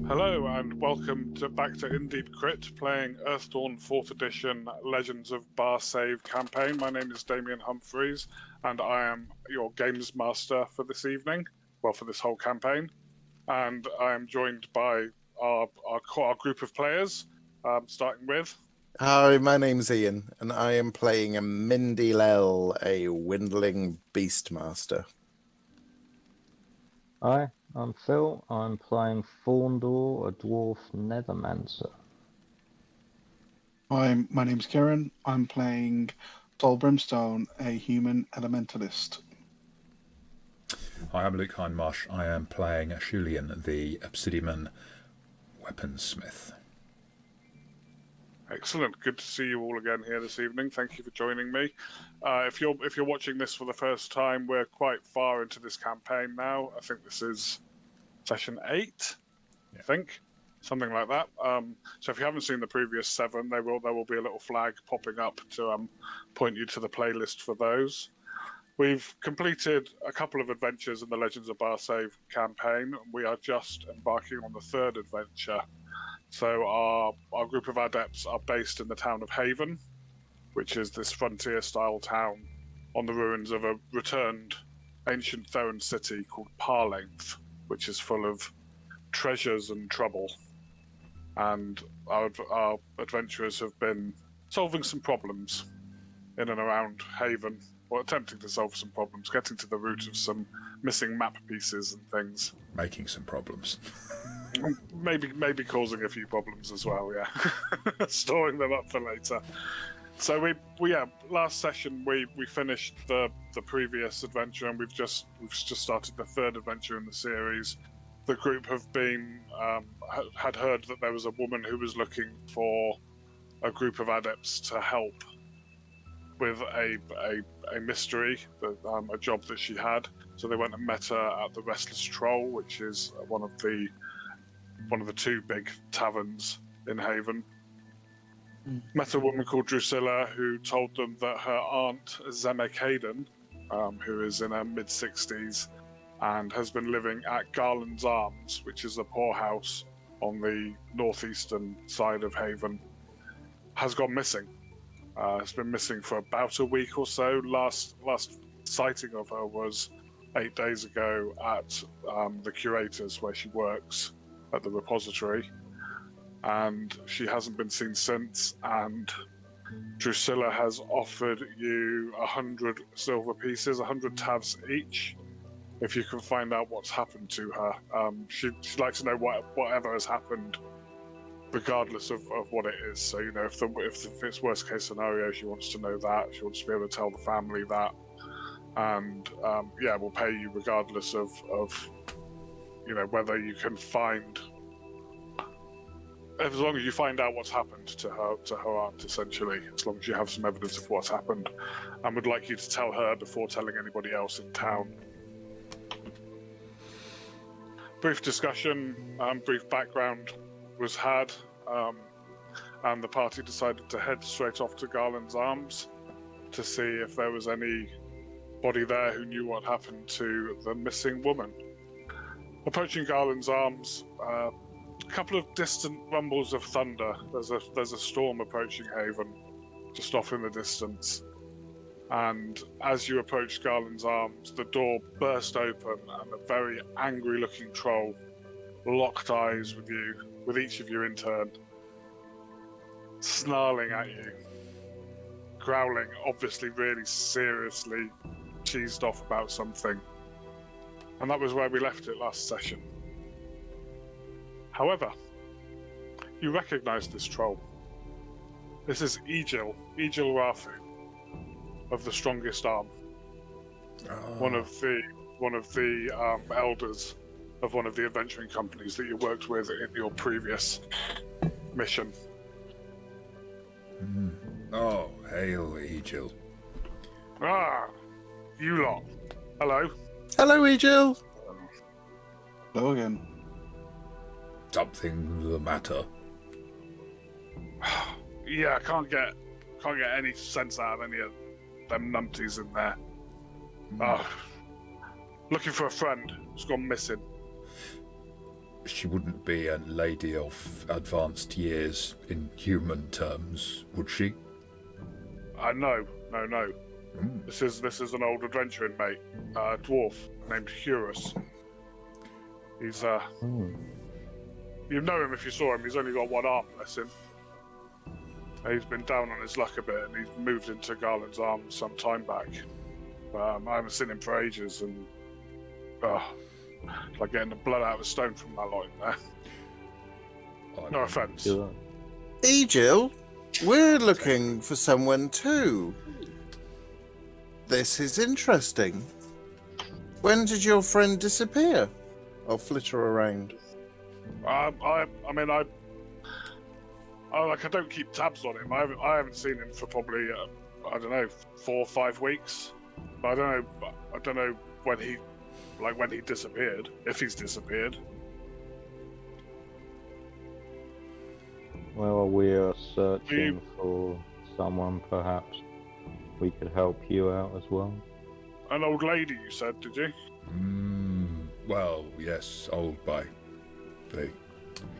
Hello and welcome back to In Deep Crit, playing Earthdawn 4th Edition Legends of Barsaive campaign. My name is Damien Humphreys and I am your games master for this evening, well, for this whole campaign. And I am joined by our group of players, starting with... Hi, my name's Ian and I am playing a Mindy Lell, a Windling Beastmaster. Hi, I'm Phil. I'm playing Thorndor, a Dwarf Nethermancer. Hi, my name's Kieran. I'm playing Sol Brimstone, a human elementalist. Hi, I'm Luke Hindmarsh. I am playing Shulian, the Obsidian weaponsmith. Excellent. Good to see you all again here this evening. Thank you for joining me. If you're watching this for the first time, we're quite far into this campaign now. I think this is session 8. Yeah. I think something like that. So if you haven't seen the previous 7, there will be a little flag popping up to point you to the playlist for those. We've completed a couple of adventures in the Legends of Barsaive campaign. We are just embarking on the 3rd adventure. So our group of adepts are based in the town of Haven, which is this frontier-style town on the ruins of a returned ancient Theron city called Parlength, which is full of treasures and trouble. And our adventurers have been solving some problems in and around Haven, or attempting to solve some problems, getting to the root of some missing map pieces and things. Making some problems. Maybe causing a few problems as well, yeah. Storing them up for later. So we last session we finished the previous adventure, and we've just started the 3rd adventure in the series. The group have been had heard that there was a woman who was looking for a group of adepts to help with a mystery, a job that she had. So they went and met her at the Restless Troll, which is one of the 2 big taverns in Haven. Met a woman called Drucilla who told them that her Aunt Zemma, who is in her mid-60s and has been living at Garlen's Alms, which is a poorhouse on the northeastern side of Haven, has gone missing. It's been missing for about a week or so. Last sighting of her was 8 days ago at the curator's where she works at the repository, and she hasn't been seen since. And Drucilla has offered you 100 silver pieces, 100 tavs each, if you can find out what's happened to her. She'd like to know whatever has happened, regardless of what it is. So, if it's worst case scenario, she wants to know that. She wants to be able to tell the family that. And we'll pay you regardless of whether you can find, as long as you find out what's happened to her aunt, essentially, as long as you have some evidence of what's happened, and would like you to tell her before telling anybody else in town. Brief discussion, brief background was had, and the party decided to head straight off to Garlen's Arms to see if there was anybody there who knew what happened to the missing woman. Approaching Garlen's Arms, a couple of distant rumbles of thunder. There's a storm approaching Haven, just off in the distance. And as you approach Garlen's Arms, the door burst open, and a very angry-looking troll locked eyes with you, with each of you in turn, snarling at you, growling, obviously really seriously cheesed off about something. And that was where we left it last session. However, you recognize this troll. This is Egil Rafu of the Strongest Arm. One of the elders of one of the adventuring companies that you worked with in your previous mission. Oh, hail, Egil. Ah, you lot. Hello. Hello, Egil. Hello again. Something the matter? Yeah, I can't get any sense out of any of them numpties in there. Looking for a friend who's gone missing. she wouldn't be a lady of advanced years in human terms, would she? No. Mm. This is an old adventuring mate, a dwarf named Eurus. He's you know him if you saw him. He's only got one arm, bless him. He's been down on his luck a bit, and he's moved into Garlen's arms some time back. I haven't seen him for ages, and it's like getting the blood out of a stone from that lot in there. No offence. Yeah. Egil, we're looking for someone too. This is interesting. When did your friend disappear? Or flitter around? I don't keep tabs on him. I haven't seen him for probably I don't know 4 or 5 weeks. But I don't know when he disappeared. If he's disappeared. Well, we're searching for someone. Perhaps we could help you out as well. An old lady, you said, did you? Well, yes, old by the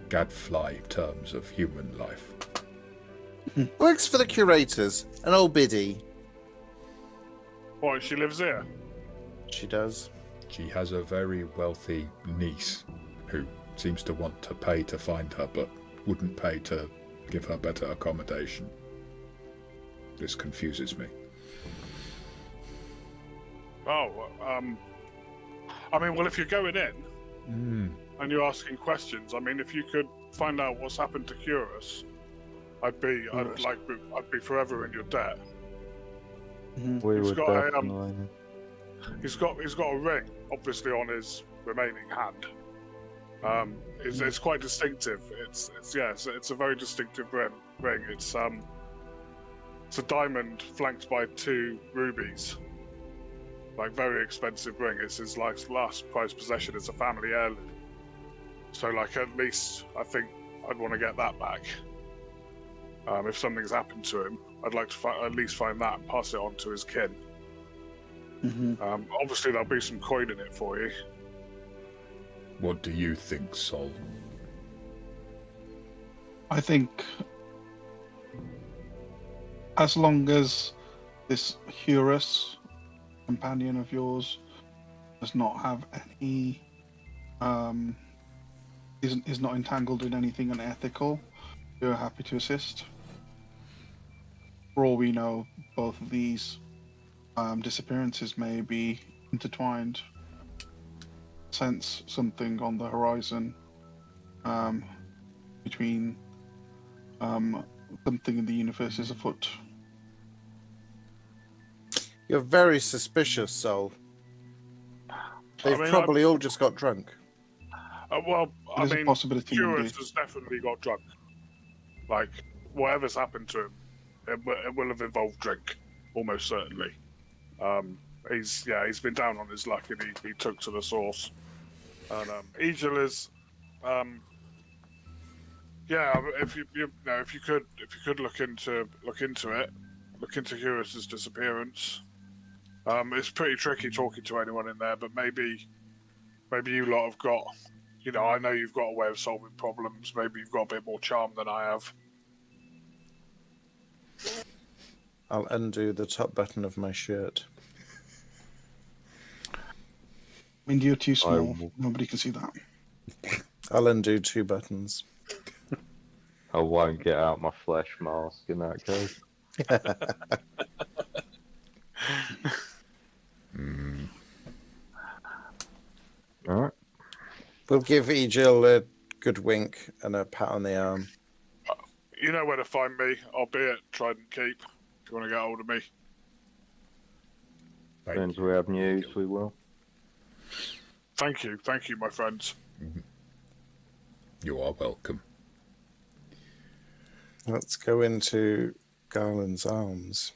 gadfly terms of human life. Works for the curators. An old biddy. Why, she lives here? She does. She has a very wealthy niece who seems to want to pay to find her, but wouldn't pay to give her better accommodation. This confuses me. Well, if you're going in and you're asking questions, if you could find out what's happened to Eurus, I'd be forever in your debt. We He's would got definitely. He's got a ring, obviously, on his remaining hand. It's quite distinctive. It's a very distinctive ring. It's a diamond flanked by 2 rubies. Like, very expensive ring. It's his last prized possession. It's a family heirloom. So, at least I think I'd want to get that back. If something's happened to him, I'd like to at least find that and pass it on to his kin. Obviously, there'll be some coin in it for you. What do you think, Sol? I think as long as this Eurus companion of yours does not have any is not entangled in anything unethical, we're happy to assist. For all we know, both of these disappearances may be intertwined. Sense something on the horizon between something in the universe is afoot. You're very suspicious, Sol. They've probably all just got drunk. There's a possibility. Eurus has definitely got drunk. Like, whatever's happened to him, it will have involved drink, almost certainly. He's been down on his luck, and he took to the source. And Egil is, if you could look into Eurus's disappearance. It's pretty tricky talking to anyone in there, but maybe you lot have got, I know you've got a way of solving problems. Maybe you've got a bit more charm than I have. I'll undo the top button of my shirt. You're too small. Nobody can see that. I'll undo 2 buttons. I won't get out my flesh mask in that case. Alright. We'll give Egil a good wink and a pat on the arm. You know where to find me. I'll be at Trident Keep if you want to get hold of me. As soon as we have news, we will. Thank you, my friends. You are welcome. Let's go into Garland's Alms.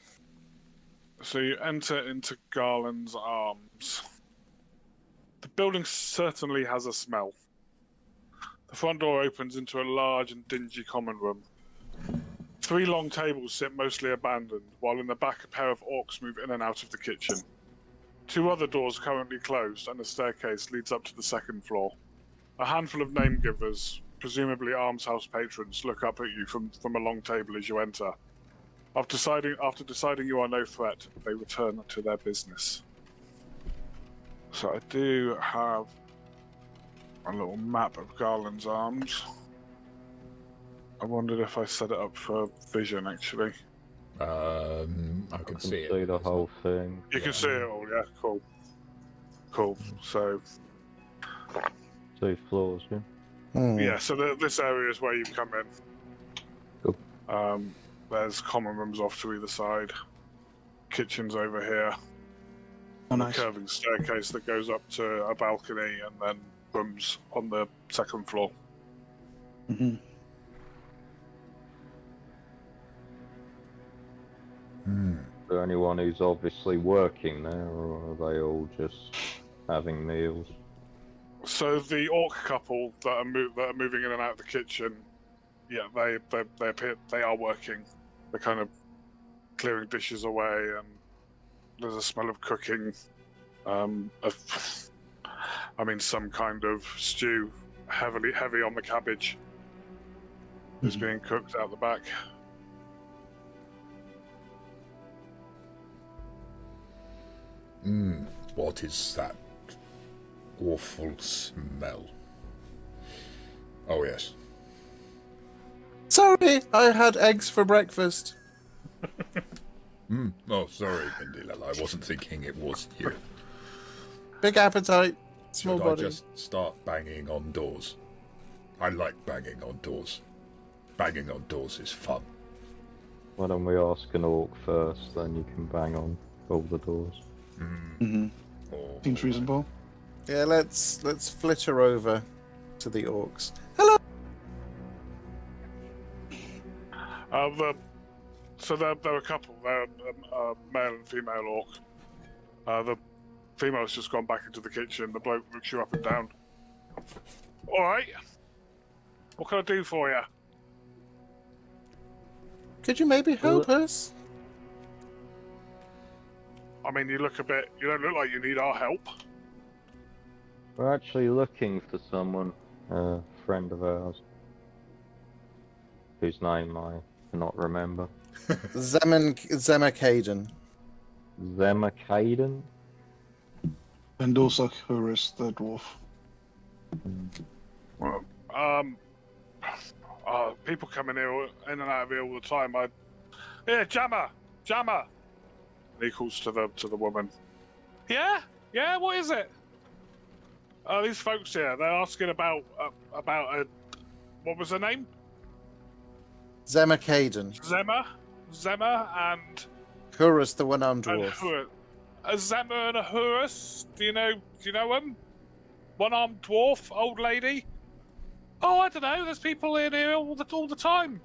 So you enter into Garland's Arms. The building certainly has a smell. The front door opens into a large and dingy common room. 3 long tables sit mostly abandoned, while in the back a pair of orcs move in and out of the kitchen. 2 other doors currently closed, and a staircase leads up to the 2nd floor. A handful of Namegivers, presumably almshouse patrons, look up at you from a long table as you enter. After deciding you are no threat, they return to their business. So I do have a little map of Garland's arms. I wondered if I set it up for vision, actually. I can see it. See the whole thing. You can see it all, yeah, cool. Cool, so... 2 floors, yeah. Yeah, so this area is where you come in. Cool. There's common rooms off to either side. Kitchen's over here. Oh, A nice. curving staircase that goes up to a balcony, and then rooms on the second floor. Hmm. Is there anyone who's obviously working there, or are they all just having meals? So the orc couple that are moving in and out of the kitchen, yeah, they appear they are working. They're kind of clearing dishes away, and there's a smell of cooking. Some kind of stew, heavy on the cabbage, is being cooked out the back. What is that awful smell? Oh, yes. Sorry, I had eggs for breakfast. Oh, sorry, Mindilel. I wasn't thinking it was you. Big appetite, small Should body. I just start banging on doors? I like banging on doors. Banging on doors is fun. Why don't we ask an orc first, then you can bang on all the doors. Or, Seems reasonable. Yeah, let's flitter over to the orcs. Hello. So they're a couple. They're a male and female orc. The female's just gone back into the kitchen. The bloke looks you up and down. All right. What can I do for you? Could you maybe help us? I mean, you don't look like you need our help. We're actually looking for someone, a friend of ours, whose name I cannot remember. Zemma Caden. Zemma Caden? And also Horus the dwarf. Well, people come in and out of here all the time. Yeah, Jammer. And he calls to the woman. Yeah, what is it? These folks here, they're asking about what was her name? Zemma Caden. Zemma and Horus, the one-armed dwarf. a Zemma and a Horus. Do you know them? One-armed dwarf, old lady. Oh, I don't know. There's people in here all the time.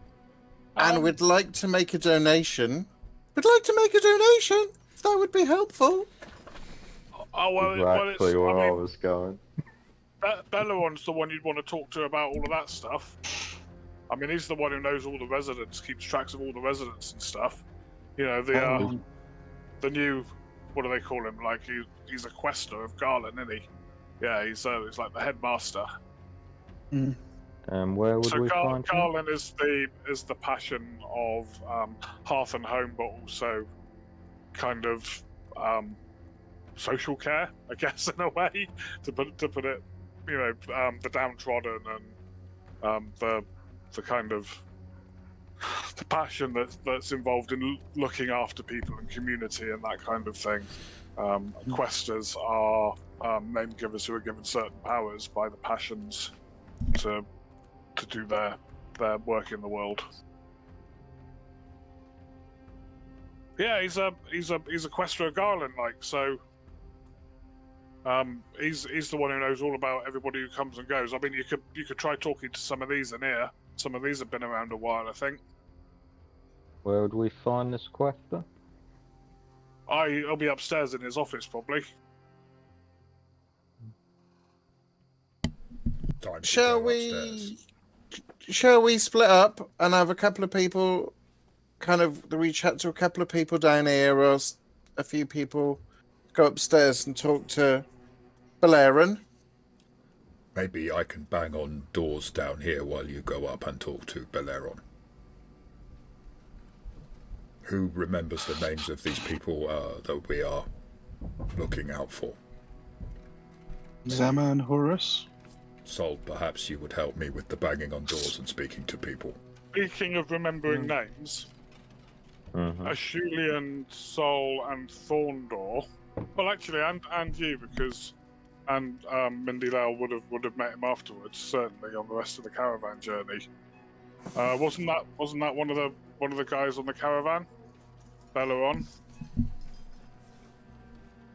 And we'd like to make a donation. That would be helpful. Oh well, Exactly where I was going. Belaron's the one you'd want to talk to about all of that stuff. I mean, he's the one who knows all the residents, keeps tracks of all the residents and stuff. You know, the new, what do they call him? Like he's a quester of Garlen, isn't he? Yeah, he's like the headmaster. Where would we find him? Garlen is the passion of hearth and home, but also kind of social care, I guess, in a way, to put it. You know, the downtrodden and the kind of the passion that's involved in looking after people and community and that kind of thing. Questers are Namegivers who are given certain powers by the passions to do their work in the world. Yeah, he's a quester of Garlen, like so. He's the one who knows all about everybody who comes and goes. I mean, you could try talking to some of these in here. Some of these have been around a while, I think. Where would we find this quester? He'll be upstairs in his office, probably. Time to Shall go upstairs. we split up and have a couple of people kind of reach out to a couple of people down here, or a few people go upstairs and talk to Belaron? Maybe I can bang on doors down here while you go up and talk to Belaron. Who remembers the names of these people that we are looking out for? Zemma and Horus. Sol, perhaps you would help me with the banging on doors and speaking to people. Speaking of remembering names, Ashulian, Sol, and Thorndor. Well, actually, and you, because Mindy Lyle would have met him afterwards, certainly on the rest of the caravan journey. Wasn't that one of the guys on the caravan? Belaron?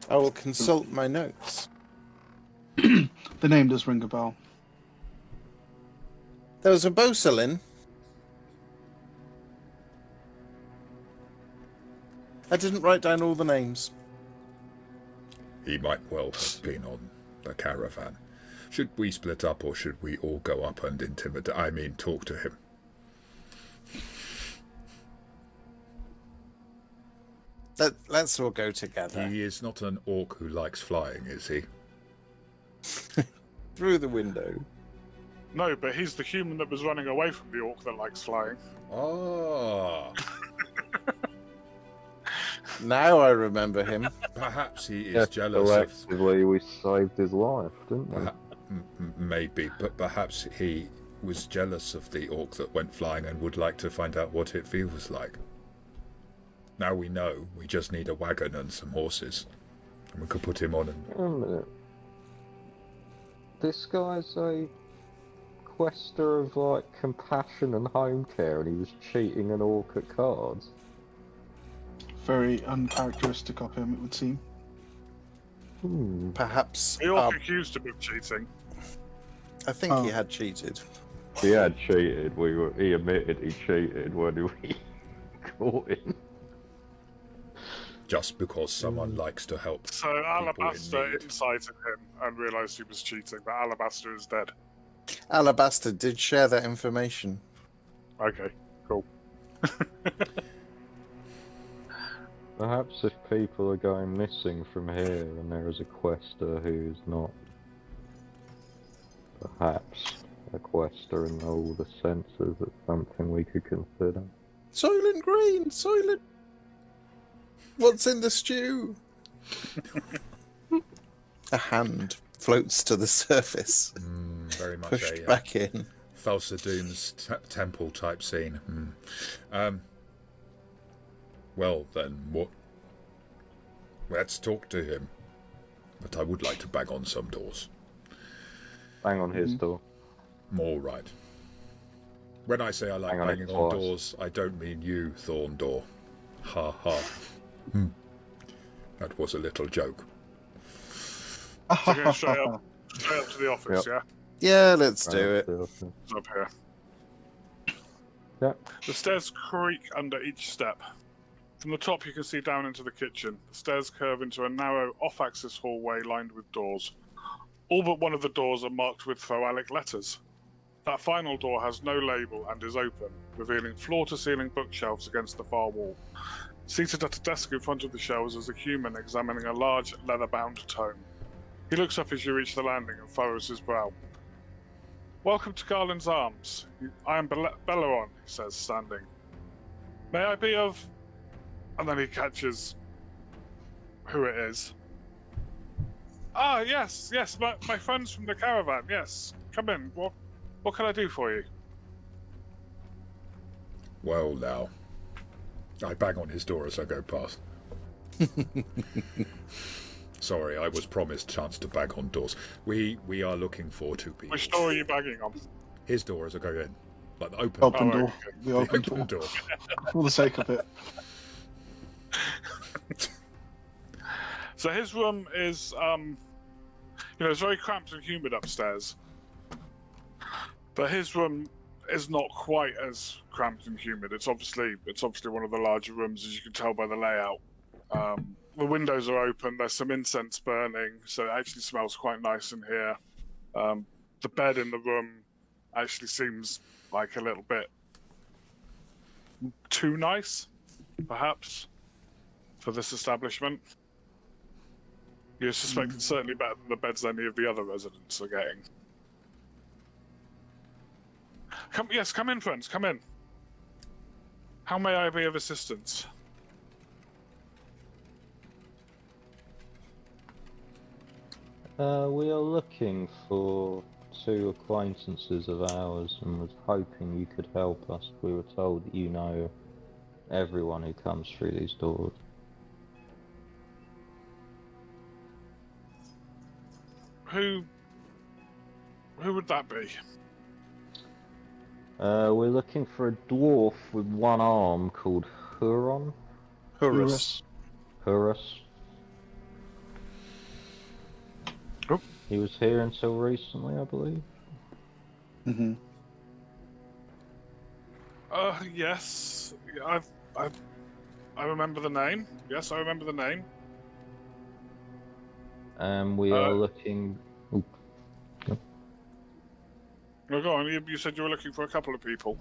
I will consult my notes. The name does ring a bell. There was a Bosalin. I didn't write down all the names. He might well have been on the caravan. Should we split up, or should we all go up and talk to him? Let's all go together. He is not an orc who likes flying, is he? Through the window. No, but he's the human that was running away from the orc that likes flying. Ah, Now I remember him. perhaps he is Yes, jealous of... collectively we saved his life, didn't we? Maybe, but perhaps he was jealous of the orc that went flying and would like to find out what it feels like. Now we know, we just need a wagon and some horses. And we could put him on and... Wait a minute. This guy's a quester of, like, compassion and home care, and he was cheating an orc at cards. Very uncharacteristic of him, it would seem. Perhaps. The orc accused him of cheating. I think he had cheated. He had cheated. He admitted he cheated when we caught him. Just because someone likes to help. So in Alabaster need. incited him and realised he was cheating, but Alabaster is dead. Alabaster did share that information. Okay, cool. Perhaps if people are going missing from here and there is a quester who's not perhaps a quester in all the senses, it's something we could consider. Soylent Green! Soylent... What's in the stew? A hand floats to the surface. Very much Pushed a back in. FASA Doom's temple type scene. Well then, what? Let's talk to him. But I would like to bang on some doors. Bang on his door. More right. When I say I like Bang on it banging on twice. doors, I don't mean you, Thorndor. Ha ha. That was a little joke. So going straight up to the office, Yep. Yeah, let's do it. yeah? It's up here. Yeah. The stairs creak under each step. From the top you can see down into the kitchen. The stairs curve into a narrow, off-axis hallway lined with doors. All but one of the doors are marked with Thoalic letters. That final door has no label and is open, revealing floor-to-ceiling bookshelves against the far wall. Seated at a desk in front of the shelves is a human examining a large, leather-bound tome. He looks up as you reach the landing and furrows his brow. "Welcome to Garlen's Arms. I am Belaron," he says, standing. "May I be of..." And then he catches who it is. "Ah, yes, my friends from the caravan, yes. Come in, what can I do for you?" Well now. I bang on his door as I go past. Sorry, I was promised chance to bang on doors. We are looking for two people. Which door are you banging on? His door as I go in. Like the open, Open Oh, door. The open open door. door. For the sake of it. So his room is, it's very cramped and humid upstairs. But his room is not quite as cramped and humid. It's obviously one of the larger rooms, as you can tell by the layout. The windows are open. There's some incense burning, so it actually smells quite nice in here. The bed in the room actually seems like a little bit too nice, perhaps, for this establishment. You suspect it's certainly better than the beds any of the other residents are getting. Come in, friends. Come in. How may I be of assistance? We are looking for 2 acquaintances of ours and was hoping you could help us. We were told that you know everyone who comes through these doors. Who would that be? We're looking for a dwarf with 1 arm called Huron. Horus. Horus. Oh. He was here until recently, I believe. Mm-hmm. Yes. I remember the name. Yes, I remember the name. And we are looking... Ooh. No, go on. You said you were looking for a couple of people.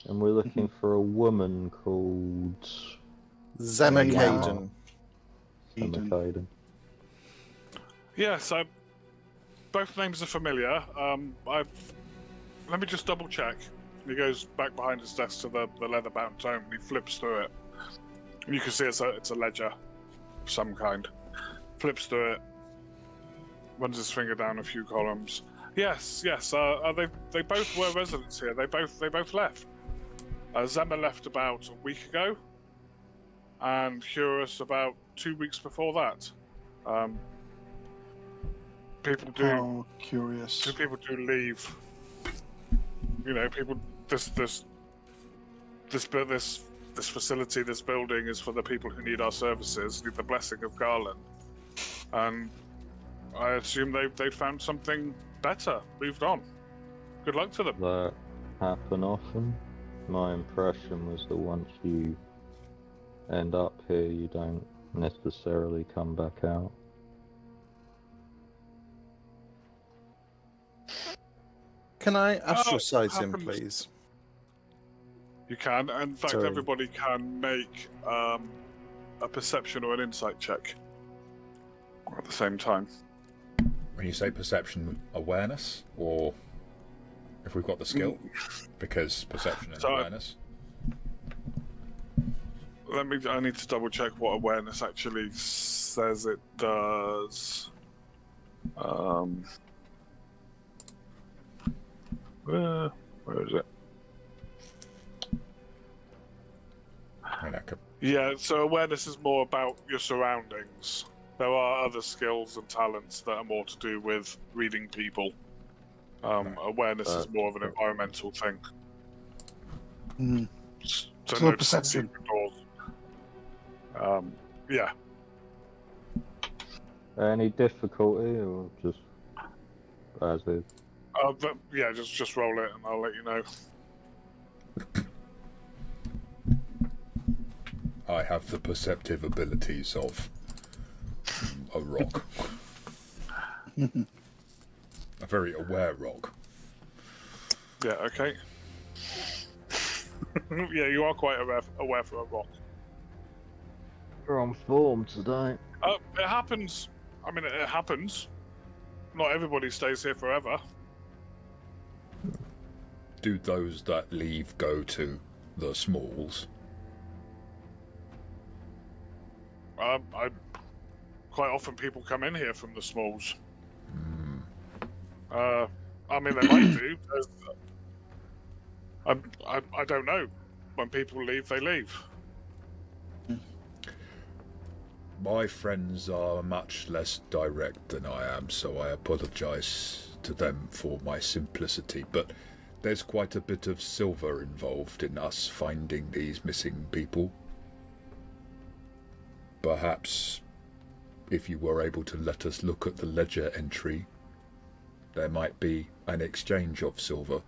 And we're looking for a woman called... Zemma Wow. Emma Caden. Yes, both names are familiar. Let me just double check. He goes back behind his desk to the leather-bound tome. And he flips through it. And you can see it's a ledger of some kind. Flips through it. Runs his finger down a few columns. Yes. They both were residents here. They both left. Zemma left about a week ago, and Horus about 2 weeks before that. People do. How curious. People do leave. You know, people. This facility, this building is for the people who need our services, need the blessing of Garlen, and I assume they've found something better, moved on. Good luck to them. That happen often. My impression was that once you end up here, you don't necessarily come back out. Can I ostracize him, happens. please? You can. In fact, Sorry. everybody can make a perception or an insight check at the same time. When you say perception, awareness, or if we've got the skill, because perception and awareness. I need to double check what awareness actually says it does. Where is it? Yeah, so awareness is more about your surroundings. There are other skills and talents that are more to do with reading people. Awareness is more of an environmental thing. Mm. So So no perception. secret doors. Yeah. Any difficulty, or just as is? But yeah, just roll it and I'll let you know. I have the perceptive abilities of a rock. A very aware rock. Yeah, okay. Yeah, you are quite aware for a rock. You're on form today. It happens. I mean, it happens. Not everybody stays here forever. Do those that leave go to the Smalls? Quite often people come in here from the Smalls. I mean, they might do. I don't know. When people leave, they leave. My friends are much less direct than I am, so I apologise to them for my simplicity, but there's quite a bit of silver involved in us finding these missing people. Perhaps if you were able to let us look at the ledger entry, there might be an exchange of silver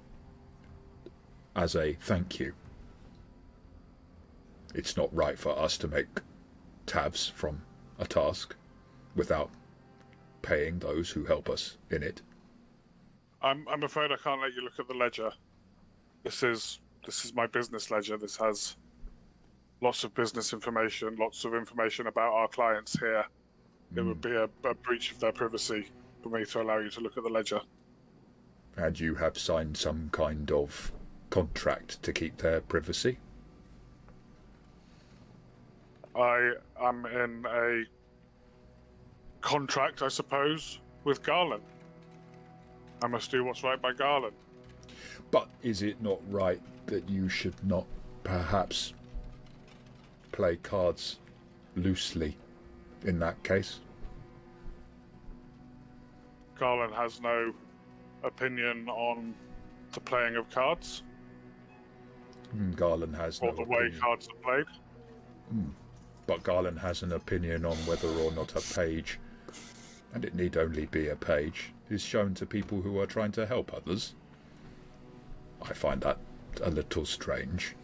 as a thank you. It's not right for us to make tabs from a task without paying those who help us in it. I'm afraid I can't let you look at the ledger. This is my business ledger. This has lots of business information, lots of information about our clients here. It would be a breach of their privacy for me to allow you to look at the ledger. And you have signed some kind of contract to keep their privacy? I am in a contract, I suppose, with Garlen. I must do what's right by Garlen. But is it not right that you should not perhaps play cards loosely in that case? Garlen has no opinion on the playing of cards, Garlen has no or the way opinion. cards are played. But Garlen has an opinion on whether or not a page, and it need only be a page, is shown to people who are trying to help others. I find that a little strange.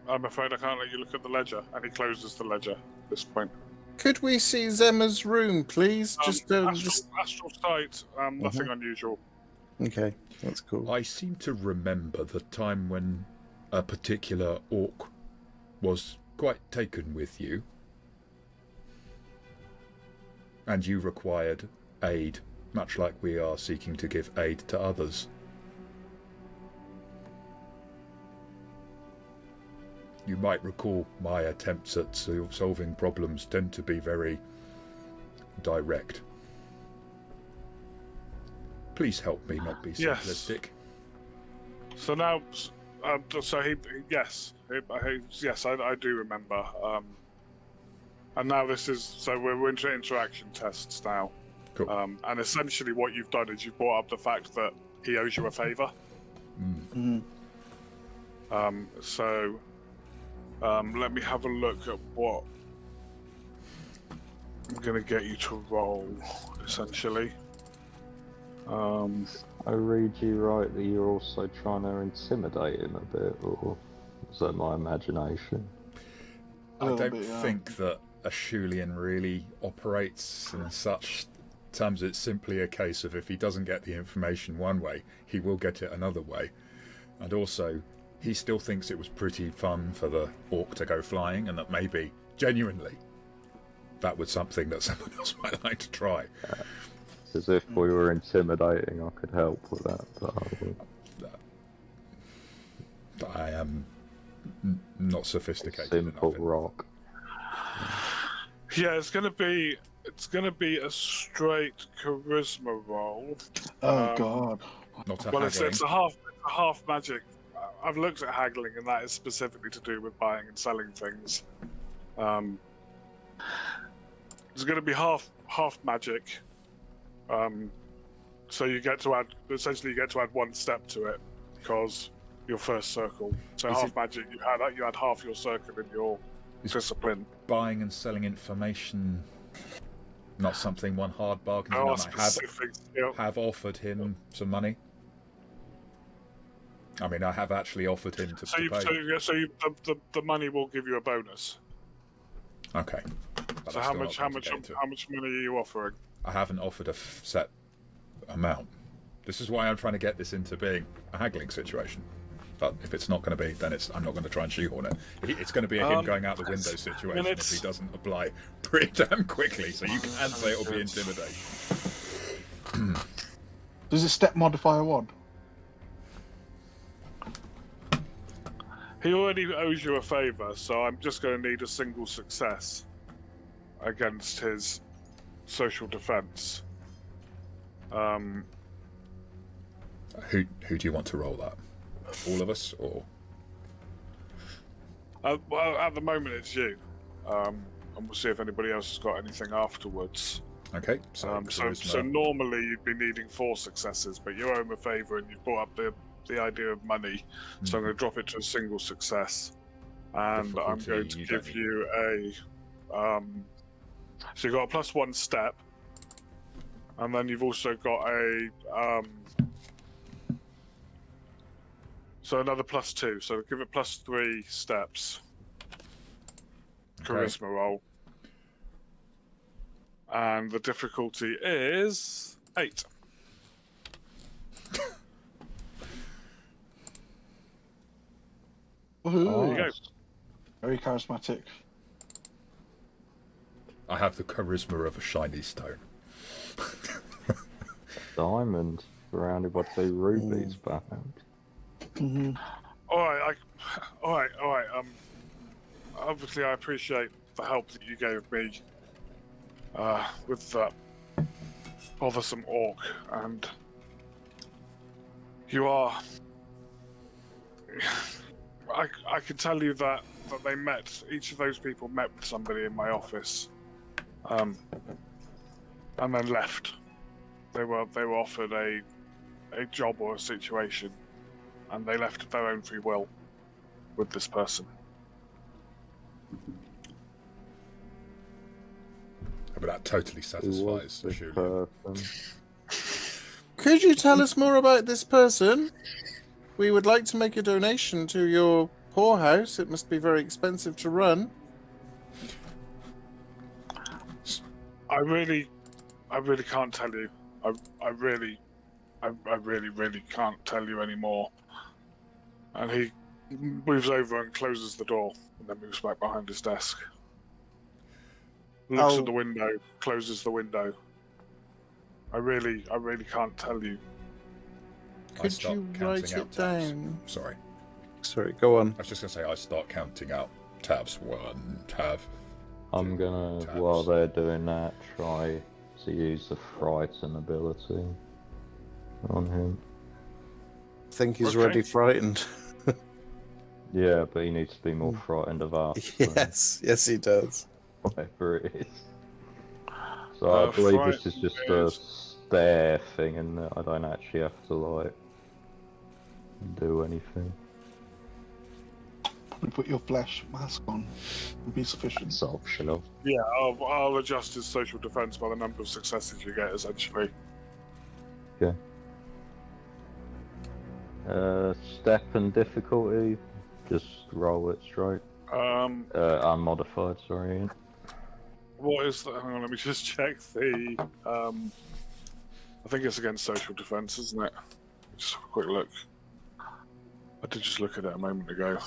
I'm afraid I can't let you look at the ledger, and he closes the ledger at this point. Could we see Zemma's room, please? Astral sight, nothing unusual. Okay, that's cool. I seem to remember the time when a particular orc was quite taken with you, and you required aid, much like we are seeking to give aid to others. You might recall my attempts at solving problems tend to be very direct. Please help me not be Yes. simplistic. So now, yes, I do remember. And now this is, so we're into interaction tests now. Cool. And essentially what you've done is you've brought up the fact that he owes you a favour. Let me have a look at what I'm going to get you to roll, essentially. I read you right that you're also trying to intimidate him a bit, or is that my imagination? I don't think that a Shulian really operates in such terms. It's simply a case of if he doesn't get the information one way, he will get it another way. And also, he still thinks it was pretty fun for the orc to go flying, and that maybe, genuinely, that was something that someone else might like to try. It's as if we were intimidating, I could help with that, but I wouldn't. I am not sophisticated Simple enough. rock. Yeah, it's gonna be a straight charisma roll. Oh god. Not a Well, haggling. it's a half magic. I've looked at haggling, and that is specifically to do with buying and selling things. It's going to be half magic. So you get to add one step to it because your first circle. So Is half it- magic, you had half your circle in your Is- discipline. Buying and selling information, not something one hard bargains There on. are I specific skill. have offered him some money. I mean, I have actually offered him to pay. The money will give you a bonus. Okay. But So I'm how still much not going to get into it. how much money are you offering? I haven't offered a set amount. This is why I'm trying to get this into being a haggling situation. But if it's not going to be, then I'm not going to try and shoehorn it. It's going to be a him going out the window situation if he doesn't apply pretty damn quickly. So you can say it'll be intimidating. Does it step modifier 1? He already owes you a favour, so I'm just going to need a single success against his social defence. Who do you want to roll that? All of us, or Well, at the moment it's you, and we'll see if anybody else has got anything afterwards. okay? So, So charisma. normally you'd be needing 4 successes, but you owe him a favour and you've brought up the idea of money, so I'm going to drop it to a single success, and I'm going to Difficulty, you give don't you a. So you've got a +1 step, and then you've also got a. So another +2, so give it +3 steps. Okay. Charisma roll. And the difficulty is 8. Woohoo! There you go. Very charismatic. I have the charisma of a shiny stone. Diamond. surrounded by 2 rubies, perhaps. Mm-hmm. All right. Obviously, I appreciate the help that you gave me with that bothersome orc, and you are. I can tell you that they met. Each of those people met with somebody in my office, and then left. They were offered a job or a situation, and they left of their own free will with this person. But that totally satisfies Who was Julian. this person? Could you tell us more about this person? We would like to make a donation to your poorhouse. It must be very expensive to run. I really can't tell you. I really can't tell you anymore. And he moves over and closes the door, and then moves back behind his desk. Looks at the window, closes the window. I really can't tell you. I Could start you counting write out it tabs. down? Sorry. Sorry, go on. I was just going to say, I start counting out tabs. 1 tab. I'm gonna, Tabs. while they're doing that, try to use the frighten ability on him. I think he's Okay. already frightened. Yeah, but he needs to be more frightened of us. Yes, he does. Whatever it is. So I believe this is just a stare thing, and I don't actually have to, like, do anything. Probably put your flesh mask on. Would be sufficient. It's optional. Yeah, I'll adjust his social defense by the number of successes you get, essentially. Step and difficulty, just roll it straight. Unmodified, sorry. Ian. What is that? Hang on, let me just check the. I think it's against social defense, isn't it? Just have a quick look. I did just look at it a moment ago.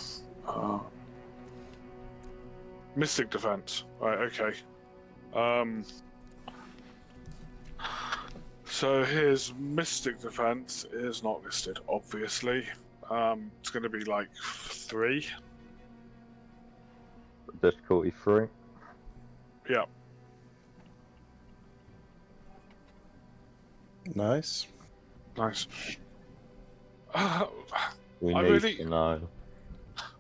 Mystic defense. Right. Okay. So his mystic defense is not listed, obviously. It's going to be like 3. Difficulty 3. Yeah. Nice. Nice. We I need really- to know.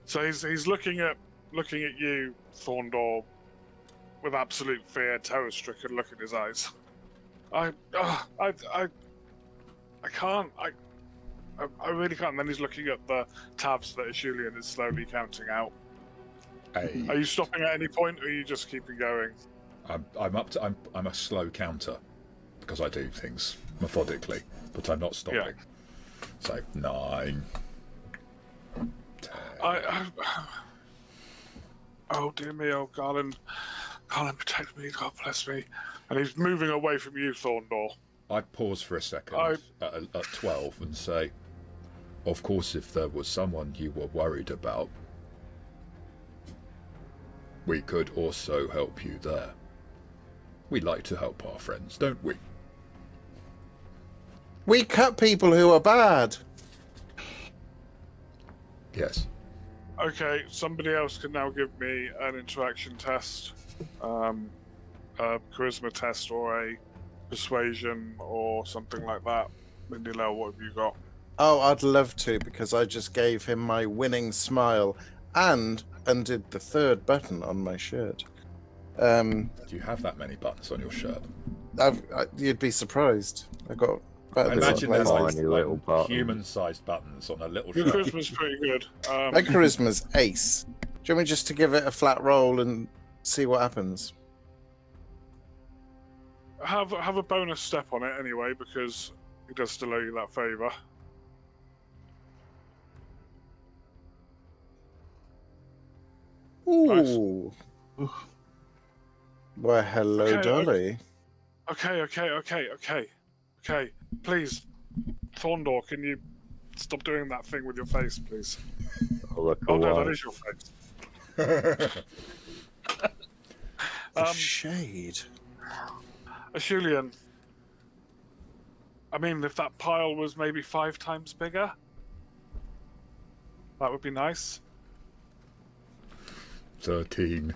So he's looking at you, Thorndor, with absolute fear, terror-stricken look in his eyes. I can't. I really can't. And then he's looking at the tabs that Julian is slowly counting out. Are you stopping at any point, or are you just keeping going? I'm a slow counter because I do things methodically, but I'm not stopping. Yeah. So 9. 10. Oh dear me, oh Garlen, protect me, God bless me. And he's moving away from you, Thorndor. I pause for a second at 12 and say, of course, if there was someone you were worried about, we could also help you there. We like to help our friends, don't we? We cut people who are bad. Yes. Okay, somebody else can now give me an interaction test, a charisma test, or a persuasion, or something like that. Mindy Lell, what have you got? Oh, I'd love to, because I just gave him my winning smile and undid the 3rd button on my shirt. Do you have that many buttons on your shirt? You'd be surprised. I got I buttons imagine on they're places. Tiny little buttons. human-sized buttons on a little Your shirt. charisma's pretty good. My charisma's ace. Do you want me just to give it a flat roll and see what happens? Have a bonus step on it anyway, because he does still owe you that favour. Ooh. Nice. Well, hello, Okay, Dolly. Okay. Please, Thorndor, can you stop doing that thing with your face, please? I'll look Oh no, away. that is your face. The shade. Julian, I mean, if that pile was maybe 5 times bigger, that would be nice. 13.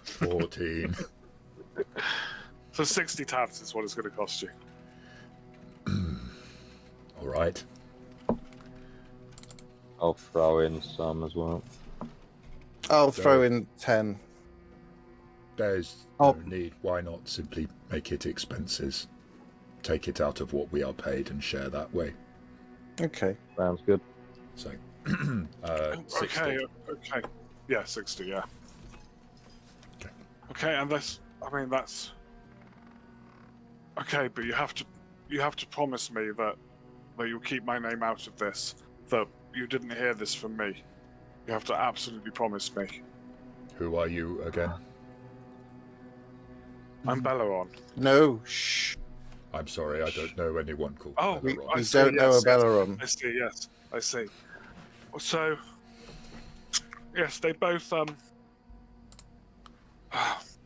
14. So 60 tabs is what it's going to cost you. All right. I'll throw in some as well. I'll throw in 10. There's Oh. no need. Why not simply make it expenses? Take it out of what we are paid and share that way. Okay. Sounds good. So, 60. Okay. Yeah, 60, yeah. Okay. Okay, and that's okay, but you have to promise me that you'll keep my name out of this, that you didn't hear this from me. You have to absolutely promise me. Who are you again? I'm Belaron. No, shh. I'm sorry, I don't know anyone called Oh, We, Belaron. we see, don't know yes, a Belaron. I see, yes, I see. So, yes, they both, I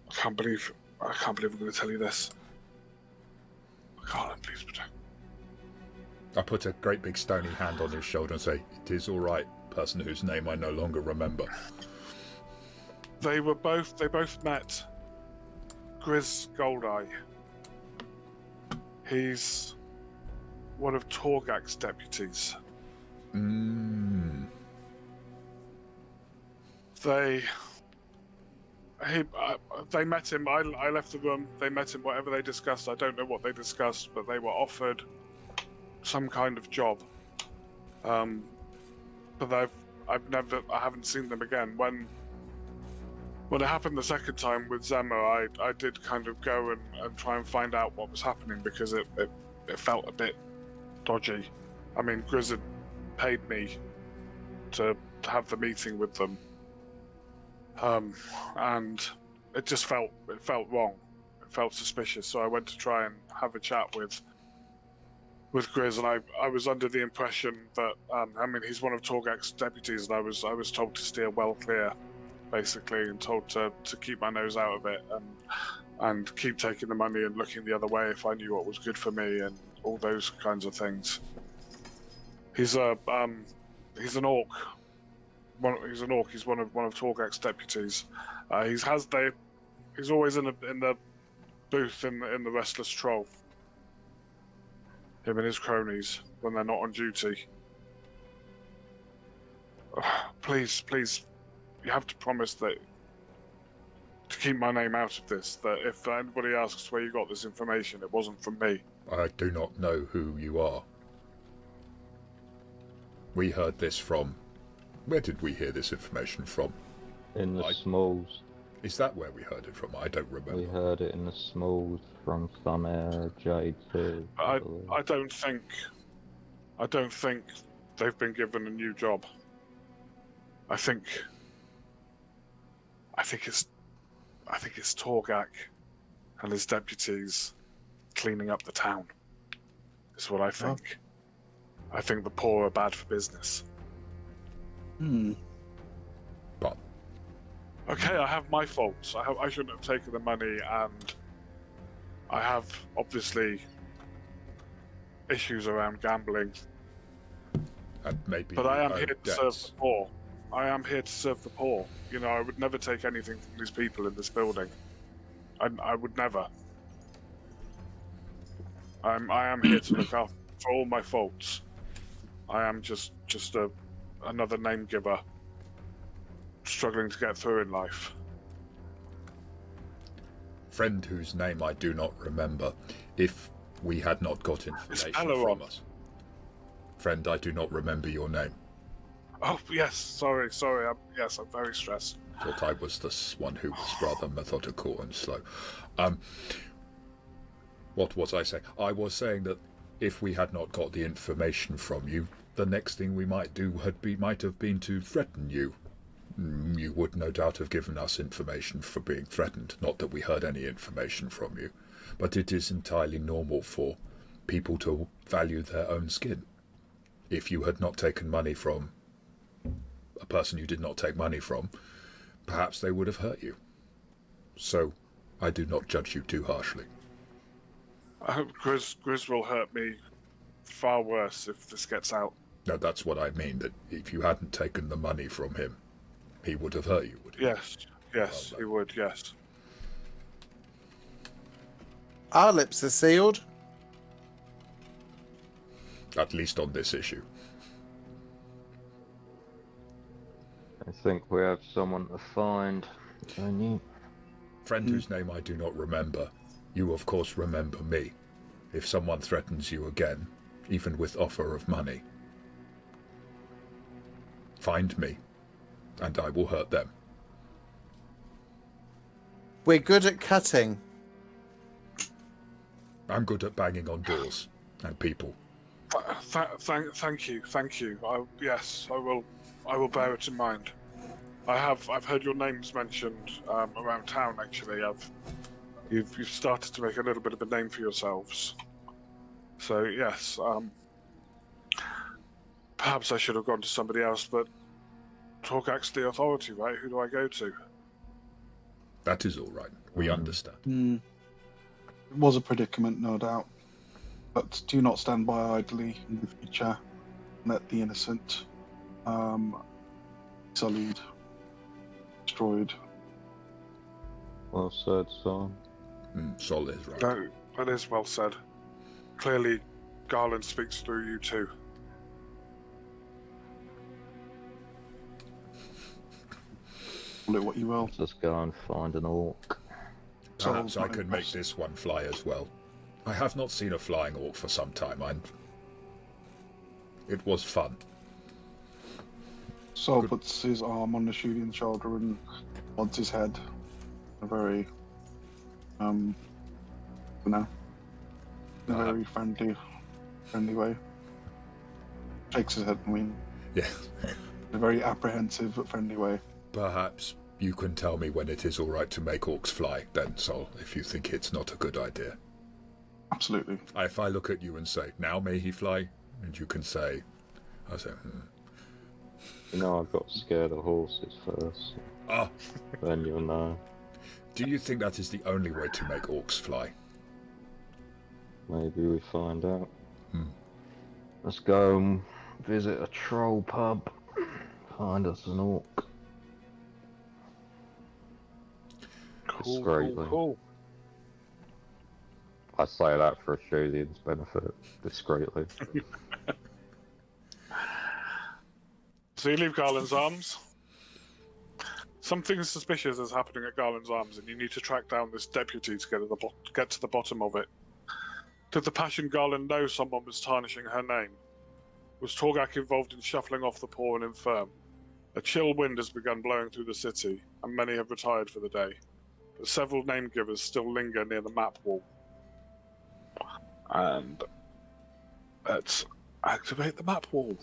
can't believe I'm going to tell you this. Garlen, please protect. I put a great big stony hand on his shoulder and say, "It is all right, person whose name I no longer remember." They both met Grizz Goldeye. He's one of Torgak's deputies. They met him. I left the room. They met him. Whatever they discussed, I don't know what they discussed, but they were offered some kind of job. But I haven't seen them again. When it happened the second time with Zemma, I did kind of go and try and find out what was happening, because it felt a bit dodgy. I mean, Grizz had paid me to have the meeting with them. And it just felt wrong. It felt suspicious. So I went to try and have a chat with Grizz, and I was under the impression that I mean, he's one of Torgak's deputies, and I was told to steer well clear, basically, and told to keep my nose out of it and keep taking the money and looking the other way if I knew what was good for me and all those kinds of things. He's an orc. He's an orc. He's one of Torgak's deputies. He's always in the booth in the Restless Troll. Him and his cronies when they're not on duty. Please, you have to promise that to keep my name out of this. That if anybody asks where you got this information, it wasn't from me. I do not know who you are. We heard this from... Where did we hear this information from? In the Smalls. Is that where we heard it from? I don't remember. We heard it in the Smalls from some Jade too. I don't think they've been given a new job. I think it's Torgak and his deputies cleaning up the town. Is what I think. I think the poor are bad for business. But okay, I have my faults. I shouldn't have taken the money, and I have obviously issues around gambling. and maybe But I am you owe here to debts. serve the poor. I am here to serve the poor. You know, I would never take anything from these people in this building. I would never. I am here to look after for all my faults. I am just another name giver, struggling to get through in life. Friend whose name I do not remember. If we had not got information Belaron. from us. Friend, I do not remember your name. Oh yes, sorry. I'm very stressed. Thought I was the one who was rather methodical and slow. What was I saying? I was saying that if we had not got the information from you, the next thing we might do might have been to threaten you. You would no doubt have given us information for being threatened. Not that we heard any information from you, but it is entirely normal for people to value their own skin. If you had not taken money from a person you did not take money from, perhaps they would have hurt you. So, I do not judge you too harshly. I hope Grizz will hurt me far worse if this gets out. No, that's what I mean, that if you hadn't taken the money from him, he would have hurt you, would he? Yes, Well, he would, yes. Our lips are sealed. At least on this issue. I think we have someone to find, don't you? Friend whose name I do not remember, you of course remember me. If someone threatens you again, even with offer of money, find me, and I will hurt them. We're good at cutting. I'm good at banging on doors and people. Thank you. Yes, I will bear it in mind. I've heard your names mentioned around town. Actually, you've started to make a little bit of a name for yourselves. So yes, perhaps I should have gone to somebody else, but Torgak's the authority, right? Who do I go to? That is all right. We understand. It was a predicament, no doubt. But do not stand by idly in the future. Let the innocent sullied, destroyed. Well said, son. Sol is right. No, that is well said. Clearly, Garlen speaks through you too. Call it what you will. Let's go and find an orc. Perhaps Sol's I not could make impressed. this one fly as well. I have not seen a flying orc for some time, and it was fun. Sol Good. puts his arm on the shooting shoulder and nods his head. A very, in a very friendly way. Shakes his head, I mean, Yeah. in a very apprehensive but friendly way. Perhaps you can tell me when it is all right to make orcs fly, then, Sol, if you think it's not a good idea. Absolutely. If I look at you and say, now may he fly, and you can say, I say, You know, I got scared of horses first. Ah, Then you'll know. do you think that is the only way to make orcs fly? Maybe we find out. Hmm. Let's go and visit a troll pub. Find us an orc. Discreetly. Cool. I say that for Australians' benefit. Discreetly. So you leave Garland's Arms. Something suspicious is happening at Garland's Arms, and you need to track down this deputy to get to the bottom of it. Did the Passion Garland know someone was tarnishing her name? Was Torgak involved in shuffling off the poor and infirm? A chill wind has begun blowing through the city, and many have retired for the day. But several Namegivers still linger near the map wall. And let's activate the map wall,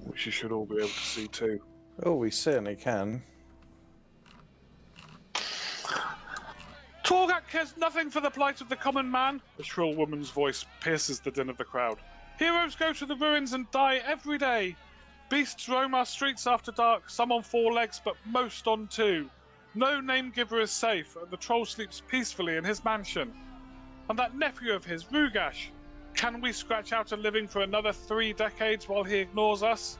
which you should all be able to see too. Oh, we certainly can. Torgak cares nothing for the plight of the common man. A shrill woman's voice pierces the din of the crowd. Heroes go to the ruins and die every day. Beasts roam our streets after dark, some on 4 legs, but most on 2. No Namegiver is safe, and the troll sleeps peacefully in his mansion. And that nephew of his, Rugash, can we scratch out a living for another 3 decades while he ignores us?